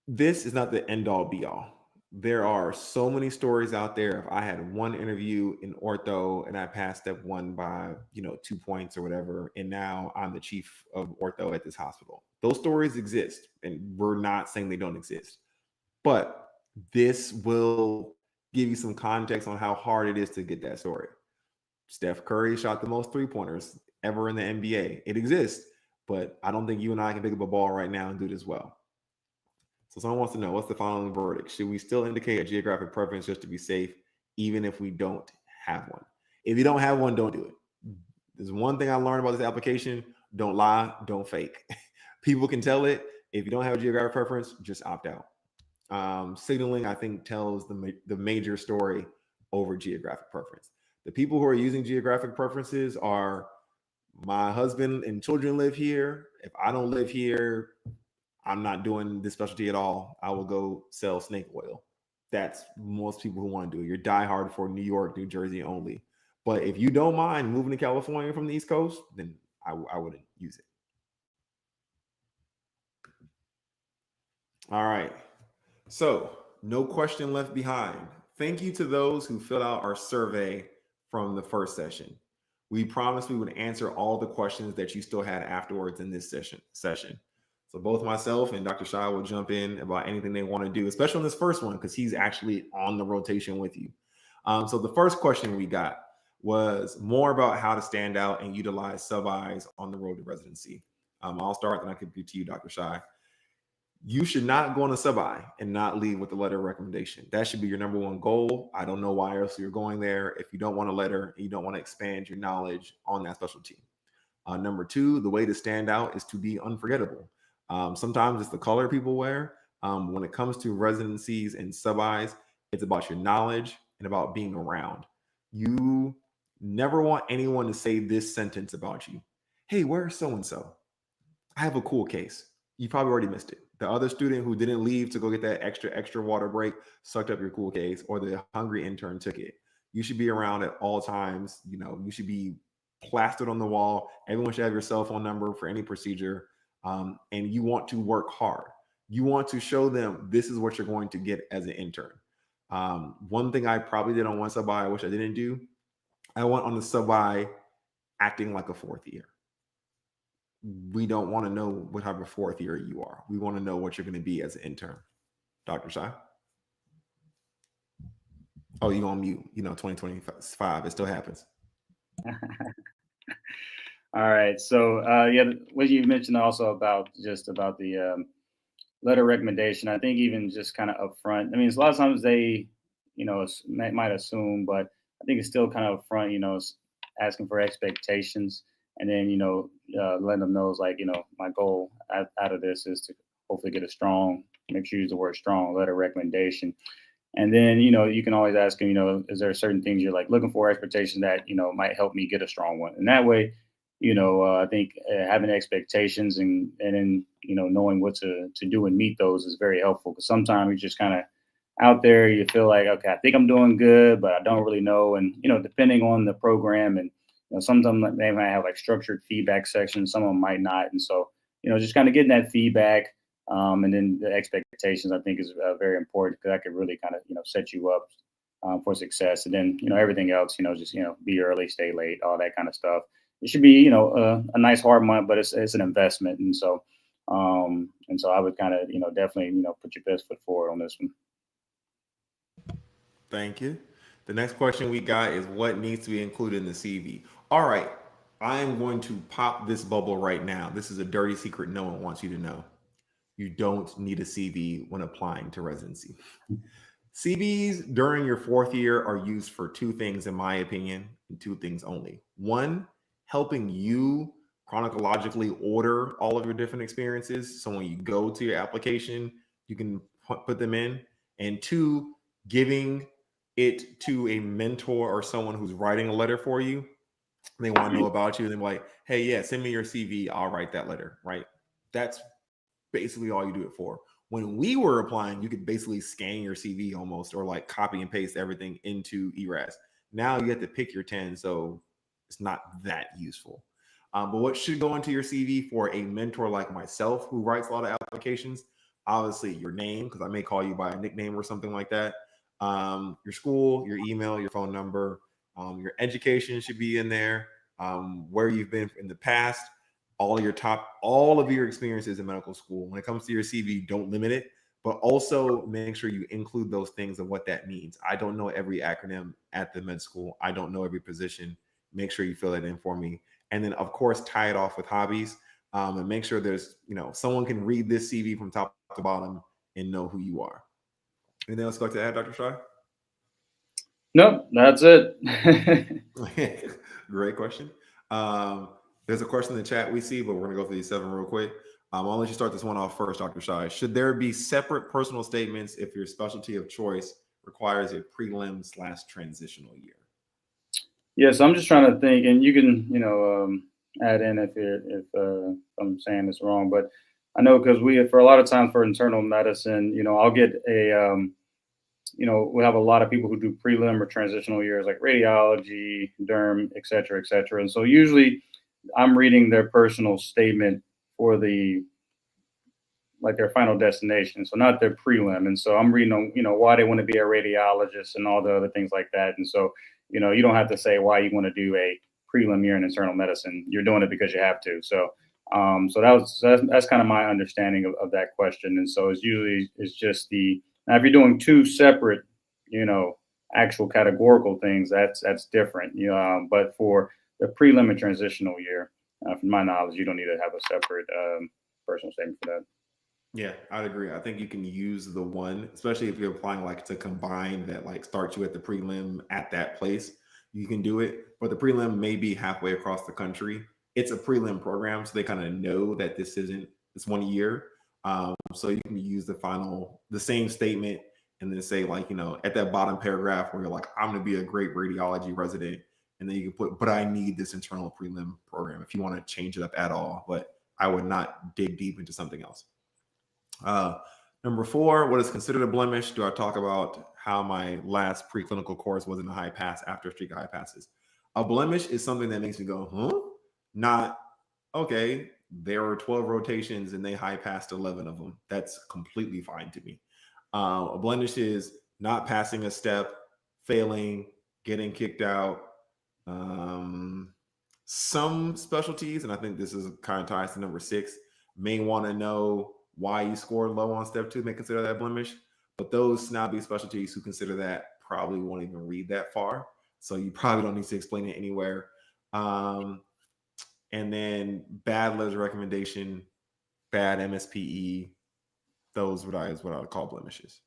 This is not the end-all be-all. There are so many stories out there. If I had one interview in ortho and I passed step one by 2 points or whatever, and now I'm the chief of ortho at this hospital. Those stories exist, and we're not saying they don't exist. But this will give you some context on how hard it is to get that story. Steph Curry shot the most 3-pointers ever in the NBA. It exists, but I don't think you and I can pick up a ball right now and do it as well. So someone wants to know, what's the final verdict? Should we still indicate a geographic preference just to be safe, even if we don't have one? If you don't have one, don't do it. There's one thing I learned about this application: don't lie, don't fake. People can tell it. If you don't have a geographic preference, just opt out. Signaling, I think, tells the major story over geographic preference. The people who are using geographic preferences are, my husband and children live here. If I don't live here, I'm not doing this specialty at all. I will go sell snake oil. That's most people who want to do it. You're diehard for New York, New Jersey only. But if you don't mind moving to California from the East Coast, then I wouldn't use it. All right. So no question left behind. Thank you to those who filled out our survey from the first session. We promised we would answer all the questions that you still had afterwards in this session. So both myself and Dr. Shai will jump in about anything they want to do, especially on this first one, because he's actually on the rotation with you. So the first question we got was more about how to stand out and utilize sub-Is on the road to residency. I'll start, then I can give to you, Dr. Shai. You should not go on a sub-I and not leave with a letter of recommendation. That should be your number one goal. I don't know why else you're going there if you don't want a letter and you don't want to expand your knowledge on that specialty. Number two, the way to stand out is to be unforgettable. Sometimes it's the color people wear. When it comes to residencies and sub-Is, it's about your knowledge and about being around. You never want anyone to say this sentence about you. Hey, where's so-and-so? I have a cool case. You probably already missed it. The other student who didn't leave to go get that extra water break sucked up your cool case, or the hungry intern took it. You should be around at all times. You should be plastered on the wall. Everyone should have your cell phone number for any procedure. And you want to work hard. You want to show them this is what you're going to get as an intern. One thing I probably did on one sub-I, I wish I didn't do, I went on the sub-I acting like a fourth year. We don't want to know what type of fourth year you are. We want to know what you're going to be as an intern. Dr. Shai? Oh, you're on mute. 2025, it still happens. All right. So, what you mentioned also about the letter recommendation, I think even just kind of upfront. I mean, a lot of times they, might assume, but I think it's still kind of upfront, asking for expectations, and then, letting them know, like, my goal out of this is to hopefully get a strong, make sure you use the word strong, letter recommendation. And then, you can always ask them, is there certain things you're like looking for, expectations that, might help me get a strong one? And that way, I think having expectations and then knowing what to do and meet those is very helpful, because sometimes you just kind of out there, you feel like, okay, I think I'm doing good, but I don't really know. And depending on the program, and sometimes they might have like structured feedback sections, some of them might not. And so just kind of getting that feedback, and then the expectations, I think, is very important, because that could really kind of set you up for success. And then everything else, just be early, stay late, all that kind of stuff. It should be a nice hard month, but it's an investment. And so I would kind of definitely put your best foot forward on this one. Thank you. The next question we got is, what needs to be included in the CV? All right, I am going to pop this bubble right now. This is a dirty secret no one wants you to know. You don't need a CV when applying to residency. CVs during your fourth year are used for two things, in my opinion, and two things only. One, helping you chronologically order all of your different experiences. So when you go to your application, you can put them in. And two, giving it to a mentor or someone who's writing a letter for you. They want to know about you. And they're like, hey, yeah, send me your CV. I'll write that letter, right? That's basically all you do it for. When we were applying, you could basically scan your CV almost, or like copy and paste everything into ERAS. Now you have to pick your 10, so it's not that useful. But what should go into your CV for a mentor like myself, who writes a lot of applications? Obviously, your name, because I may call you by a nickname or something like that. Your school, your email, your phone number, your education should be in there. Where you've been in the past, all of your experiences in medical school. When it comes to your CV, don't limit it, but also make sure you include those things and what that means. I don't know every acronym at the med school. I don't know every position. Make sure you fill that in for me. And then, of course, tie it off with hobbies, and make sure there's, someone can read this CV from top to bottom and know who you are. Anything else you'd like to add, Dr. Shai? Nope, that's it. Great question. There's a question in the chat we see, but we're going to go through these 7 real quick. I'll let you start this one off first, Dr. Shai. Should there be separate personal statements if your specialty of choice requires a prelim/transitional year? Yes, I'm just trying to think, and you can, add in if I'm saying this wrong, but I know, because for a lot of times for internal medicine, I'll get a, we have a lot of people who do prelim or transitional years, like radiology, derm, et cetera, et cetera. And so usually I'm reading their personal statement for their final destination. So not their prelim. And so I'm reading, why they want to be a radiologist and all the other things like that. And so, you don't have to say why you want to do a prelim year in internal medicine. You're doing it because you have to. So, that's kind of my understanding of that question. And so it's just now if you're doing two separate, actual categorical things, that's different. But for the prelim and transitional year, from my knowledge, you don't need to have a separate personal statement for that. Yeah, I'd agree. I think you can use the one, especially if you're applying like to combine that, like start you at the prelim at that place. You can do it, but the prelim may be halfway across the country. It's a prelim program, so they kind of know that this 1 year. So you can use the same statement, and then say, like, at that bottom paragraph where you're like, I'm going to be a great radiology resident. And then you can put, but I need this internal prelim program, if you want to change it up at all. But I would not dig deep into something else. Number 4, what is considered a blemish? Do I talk about how my last preclinical course wasn't a high pass after a streak of high passes? A blemish is something that makes me go, huh? Not, okay, there were 12 rotations and they high passed 11 of them. That's completely fine to me. A blemish is not passing a step, failing, getting kicked out. Some specialties, and I think this is kind of ties to number 6, may want to know why you scored low on step 2, may consider that blemish. But those snobby specialties who consider that probably won't even read that far. So you probably don't need to explain it anywhere. And then bad letters of recommendation, bad MSPE, those what I would call blemishes.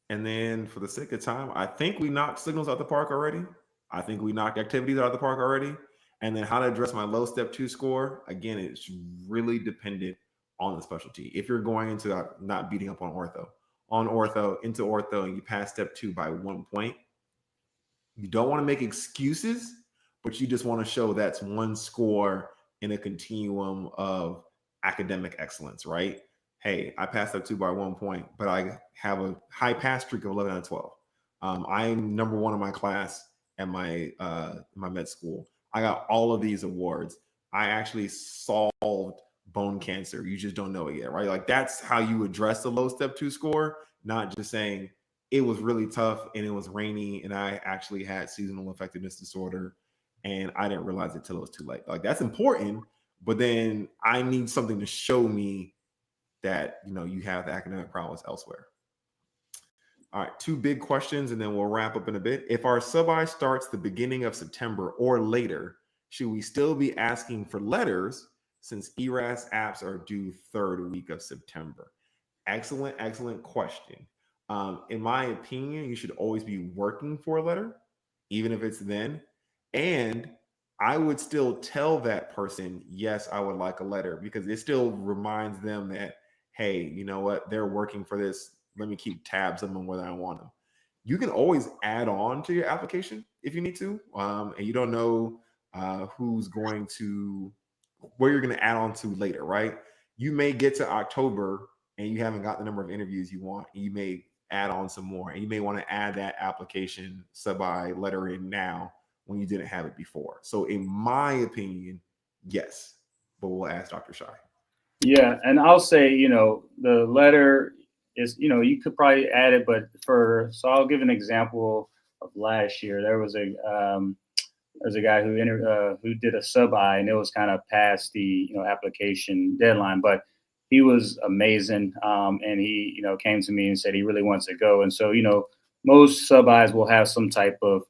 And then for the sake of time, I think we knocked signals out the park already. I think we knocked activities out of the park already. And then how to address my low step 2 score. Again, it's really dependent on the specialty. If you're going into not beating up on ortho, into ortho, and you pass step 2 by 1 point, you don't want to make excuses, but you just want to show that's one score in a continuum of academic excellence, right? Hey, I passed up 2 by 1 point, but I have a high pass streak of 11 out of 12. I'm number one in my class at my med school. I got all of these awards. I actually solved bone cancer. You just don't know it yet, right? Like that's how you address the low step 2 score, not just saying it was really tough and it was rainy and I actually had seasonal affectiveness disorder and I didn't realize it till it was too late. Like that's important, but then I need something to show me that you have the academic prowess elsewhere. All right, 2 big questions and then we'll wrap up in a bit. If our sub-I starts the beginning of September or later, should we still be asking for letters since ERAS apps are due 3rd week of September? Excellent question. In my opinion, you should always be working for a letter, even if it's then. And I would still tell that person, yes, I would like a letter, because it still reminds them that, hey, you know what? They're working for this. Let me keep tabs on them whether I want them. You can always add on to your application if you need to, and you don't know where you're going to add on to later, right? You may get to October and you haven't got the number of interviews you want. You may add on some more, and you may want to add that application sub-I letter in now when you didn't have it before. So in my opinion, yes, but we'll ask Dr. Shai. Yeah, and I'll say, the letter is, you could probably add it, but so I'll give an example of last year. There was a guy who did a sub-I, and it was kind of past the application deadline, but he was amazing, and he came to me and said he really wants to go. And so most sub-Is will have some type of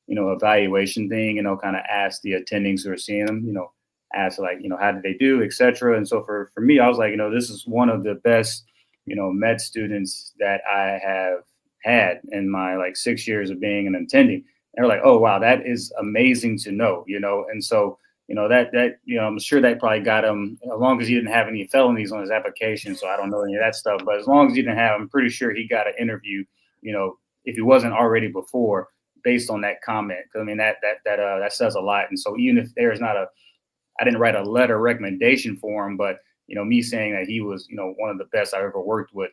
evaluation thing, kind of ask the attendings who are seeing them, ask like how did they do, etc. And so for me, I was like, this is one of the best med students that I have had in my like 6 years of being an attending. They're like, oh, wow, that is amazing to know, and so, that I'm sure that probably got him, as long as he didn't have any felonies on his application. So I don't know any of that stuff, but as long as he didn't have, I'm pretty sure he got an interview, if he wasn't already before, based on that comment. Cause I mean, that says a lot. And so even if there's not I didn't write a letter recommendation for him, but, me saying that he was, one of the best I've ever worked with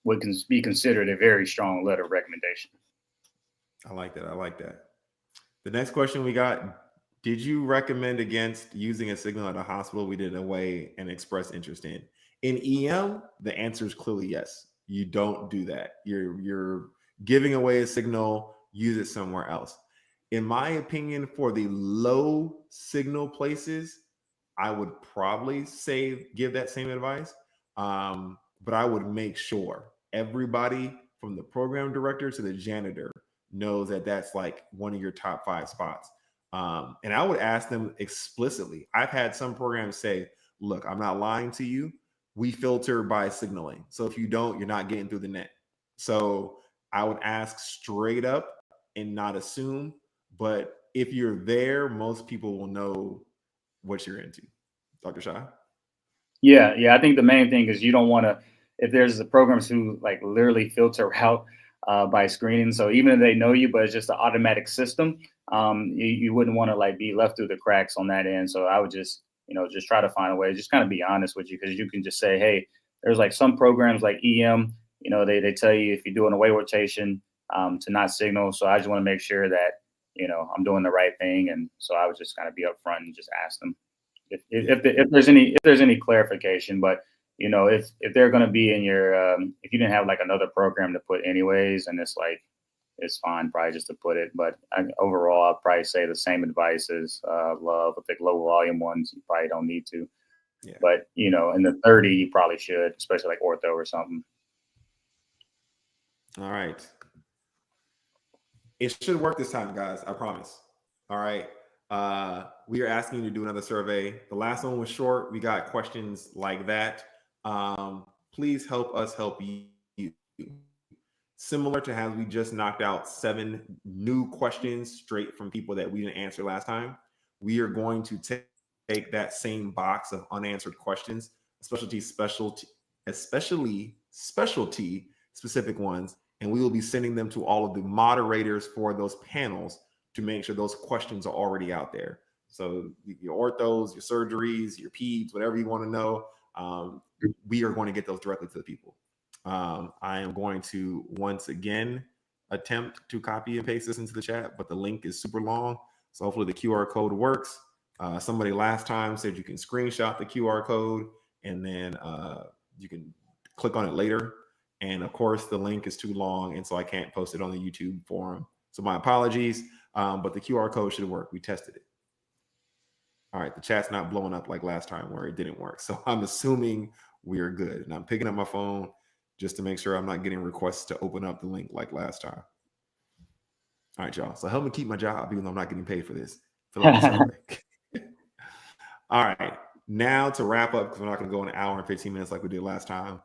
would be considered a very strong letter recommendation. I like that. The next question we got, did you recommend against using a signal at a hospital we did away and express interest in? In EM, the answer is clearly yes. You don't do that. You're giving away a signal, use it somewhere else. In my opinion, for the low signal places, I would probably give that same advice. But I would make sure everybody from the program director to the janitor knows that that's like one of your top 5 spots. And I would ask them explicitly. I've had some programs say, look, I'm not lying to you. We filter by signaling. So if you don't, you're not getting through the net. So I would ask straight up and not assume. But if you're there, most people will know what you're into. Dr. Shai? Yeah. I think the main thing is you don't want to, if there's the programs who like literally filter out by screening. So even if they know you, but it's just an automatic system, you wouldn't want to like be left through the cracks on that end. So I would just, just try to find a way, just kind of be honest with you, because you can just say, hey, there's like some programs like EM, they tell you if you're doing away rotation to not signal. So I just want to make sure that, I'm doing the right thing. And so I would just kind of be upfront and just ask them if there's any clarification. But if they're going to be in your if you didn't have like another program to put anyways, and it's like it's fine probably just to put it. But overall, I'll probably say the same advice as love. With the low volume ones, you probably don't need to. Yeah. But in the 30, you probably should, especially like ortho or something. All right. It should work this time, guys. I promise. All right. We are asking you to do another survey. The last one was short. We got questions like that. Please help us help you. Similar to how we just knocked out 7 new questions straight from people that we didn't answer last time, we are going to take that same box of unanswered questions, especially specialty specific ones, and we will be sending them to all of the moderators for those panels to make sure those questions are already out there. So your orthos, your surgeries, your peds, whatever you want to know, we are going to get those directly to the people. I am going to once again attempt to copy and paste this into the chat, but the link is super long. So hopefully the QR code works. Somebody last time said you can screenshot the QR code and then you can click on it later. And of course, the link is too long, and so I can't post it on the YouTube forum. So my apologies, but the QR code should work. We tested it. All right, the chat's not blowing up like last time where it didn't work. So I'm assuming we are good. And I'm picking up my phone just to make sure I'm not getting requests to open up the link like last time. All right, y'all. So help me keep my job, even though I'm not getting paid for this. Fill out the survey. All right. Now to wrap up, because we're not going to go an hour and 15 minutes like we did last time.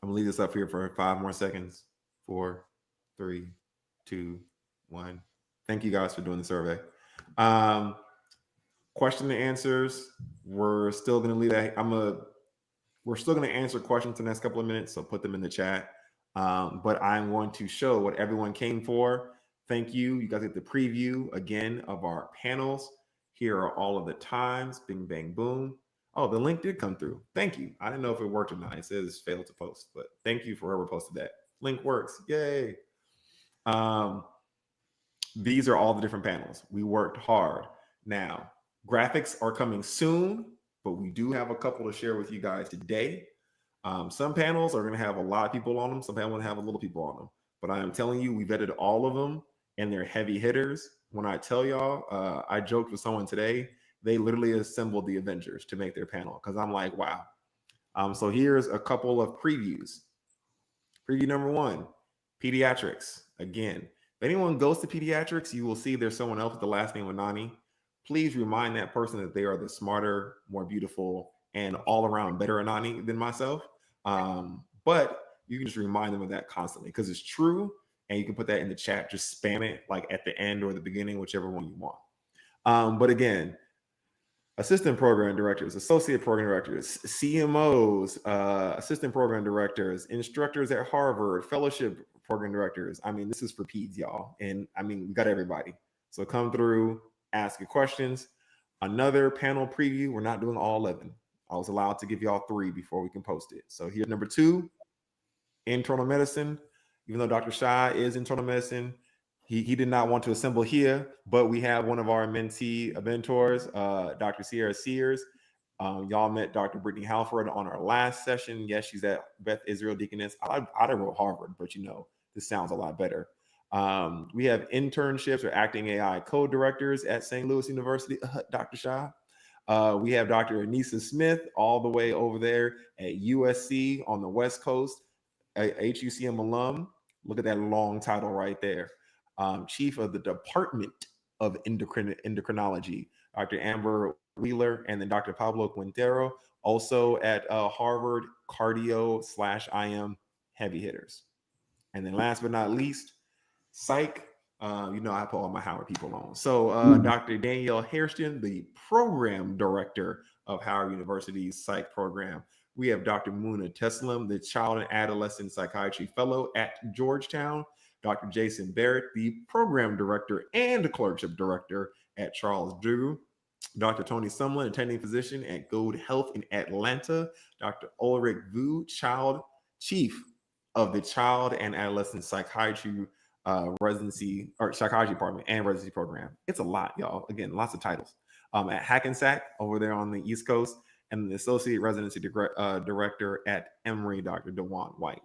I'm going to leave this up here for 5 more seconds. 4, 3, 2, 1. Thank you guys for doing the survey. Question and answers. We're still going to leave that. We're still going to answer questions in the next couple of minutes, so put them in the chat. But I'm going to show what everyone came for. Thank you. You guys get the preview again of our panels. Here are all of the times. Bing, bang, boom. Oh, the link did come through. Thank you. I didn't know if it worked or not. It says failed to post, but thank you for whoever posted that. Link works. Yay. These are all the different panels. We worked hard. Now, graphics are coming soon, but we do have a couple to share with you guys today. Some panels are going to have a lot of people on them. Some panels have a little people on them. But I am telling you, we vetted all of them, and they're heavy hitters. When I tell y'all, I joked with someone today, they literally assembled the Avengers to make their panel because I'm like, wow. So here's a couple of previews. Preview number 1, pediatrics. Again, if anyone goes to pediatrics, you will see there's someone else with the last name of Nani. Please remind that person that they are the smarter, more beautiful, and all around better Anani than myself. But you can just remind them of that constantly because it's true. And you can put that in the chat, just spam it like at the end or the beginning, whichever one you want. But again, assistant program directors, associate program directors, CMOs, assistant program directors, instructors at Harvard, fellowship program directors. I mean, this is for peds, y'all. And I mean, we got everybody. So come through, ask your questions. Another panel preview. We're not doing all 11. I was allowed to give y'all 3 before we can post it. So here's number 2, internal medicine. Even though Dr. Shah is internal medicine, he did not want to assemble here, but we have one of our mentee mentors, Dr. Sierra Sears. Y'all met Dr. Brittany Halford on our last session. Yes, she's at Beth Israel Deaconess. I'd have wrote Harvard, but you know, this sounds a lot better. We have internships or acting AI co-directors at St. Louis University, Dr. Shah. We have Dr. Anissa Smith all the way over there at USC on the West Coast, a HUCM alum. Look at that long title right there. Chief of the Department of Endocrinology, Dr. Amber Wheeler, and then Dr. Pablo Quintero, also at Harvard, cardio/IM heavy hitters. And then last but not least, psych. You know, I put all my Howard people on. So Dr. Danielle Hairston, the program director of Howard University's psych program. We have Dr. Muna Teslim, the child and adolescent psychiatry fellow at Georgetown. Dr. Jason Barrett, the program director and clerkship director at Charles Drew. Dr. Tony Sumlin, attending physician at Gold Health in Atlanta. Dr. Ulrich Vu, chief of the child and adolescent psychiatry residency or psychiatry department and residency program. It's a lot, y'all. Again, lots of titles. At Hackensack over there on the East Coast, and the associate residency director at Emory, Dr. DeWan White.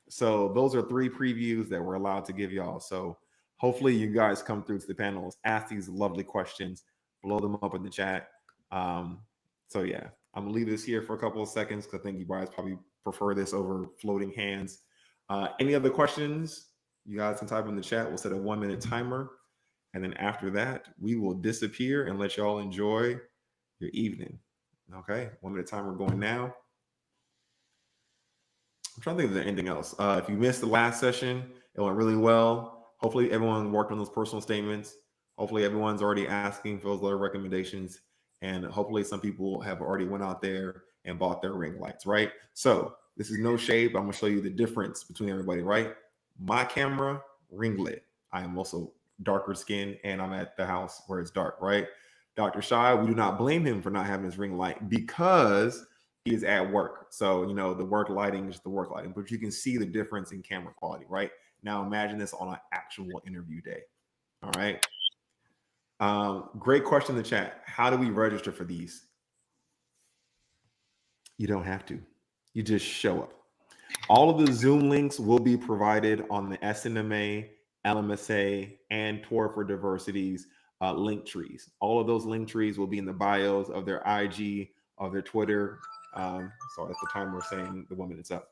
So those are 3 previews that we're allowed to give y'all. So hopefully you guys come through to the panels, ask these lovely questions, blow them up in the chat. So yeah, I'm gonna leave this here for a couple of seconds because I think you guys probably prefer this over floating hands. Any other questions? You guys can type in the chat. We'll set a 1-minute timer. And then after that, we will disappear and let y'all enjoy your evening. Okay, 1-minute timer going now. I'm trying to think if there's anything else. If you missed the last session, it went really well. Hopefully everyone worked on those personal statements. Hopefully everyone's already asking for those letter recommendations. And hopefully some people have already went out there and bought their ring lights, right? So this is no shade, but I'm gonna show you the difference between everybody, right? My camera, ring lit. I am also darker skin and I'm at the house where it's dark, right? Dr. Shy, we do not blame him for not having his ring light because he is at work. So, the work lighting is the work lighting, but you can see the difference in camera quality, right? Now imagine this on an actual interview day. All right. Great question in the chat. How do we register for these? You don't have to. You just show up. All of the Zoom links will be provided on the SNMA, LMSA, and Tour for Diversity's link trees. All of those link trees will be in the bios of their IG, of their Twitter. Sorry, that's the time we're saying the 1 minute's up,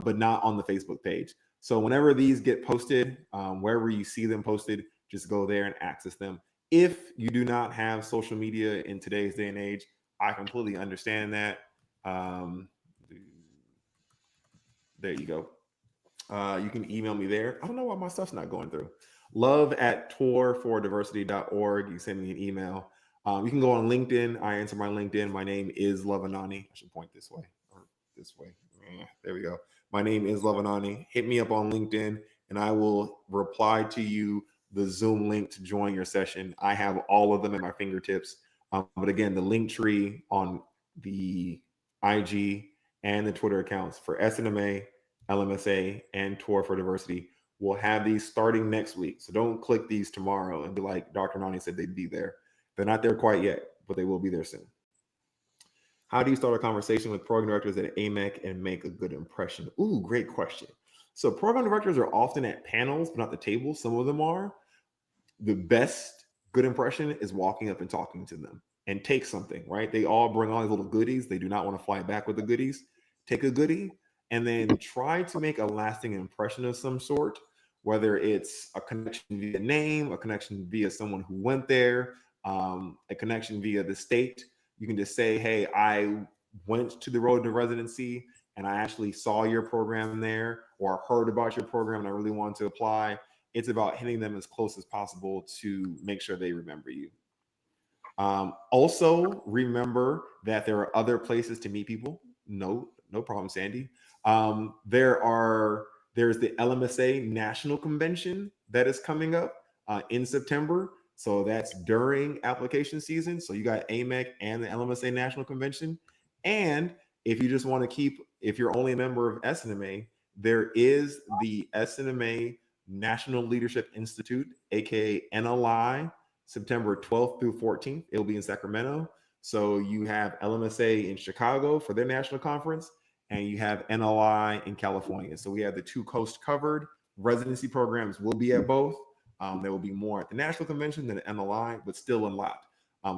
but not on the Facebook page. So whenever these get posted, wherever you see them posted, just go there and access them. If you do not have social media in today's day and age, I completely understand that. There you go. You can email me there. I don't know why my stuff's not going through. love@tourfordiversity.org. You send me an email. You can go on LinkedIn. I answer my LinkedIn. My name is Lavanani. I should point this way or this way. There we go. My name is Lavanani. Hit me up on LinkedIn and I will reply to you the Zoom link to join your session. I have all of them at my fingertips. But again, the link tree on the IG and the Twitter accounts for SNMA, LMSA, and Tour for Diversity will have these starting next week. So don't click these tomorrow and be like, Dr. Nani said they'd be there. They're not there quite yet, but they will be there soon. How do you start a conversation with program directors at AMEC and make a good impression? Ooh, great question. So program directors are often at panels, but not the table. Some of them are. The best good impression is walking up and talking to them and take something, right? They all bring all these little goodies. They do not want to fly back with the goodies. Take a goodie and then try to make a lasting impression of some sort, whether it's a connection via name, a connection via someone who went there, a connection via the state. You can just say, hey, I went to the road to residency and I actually saw your program there or heard about your program and I really wanted to apply. It's about hitting them as close as possible to make sure they remember you. Also, remember that there are other places to meet people. No problem, Sandy. There's the LMSA National Convention that is coming up in September. So that's during application season. So you got AMEC and the LMSA National Convention. And if you just want to if you're only a member of SNMA, there is the SNMA National Leadership Institute, aka NLI, September 12th through 14th. It'll be in Sacramento. So you have LMSA in Chicago for their national conference, and you have NLI in California. So we have the two coasts covered. Residency programs will be at both. There will be more at the national convention than at NLI, but still a lot.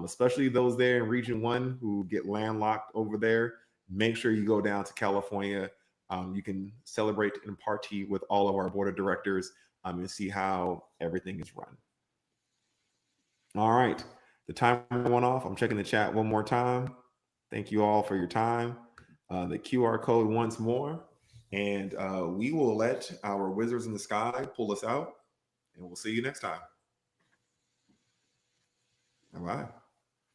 Especially those there in Region 1 who get landlocked over there. Make sure you go down to California. You can celebrate and party with all of our board of directors and see how everything is run. All right. The timer went off. I'm checking the chat one more time. Thank you all for your time. The QR code once more. And we will let our wizards in the sky pull us out. And we'll see you next time. All right.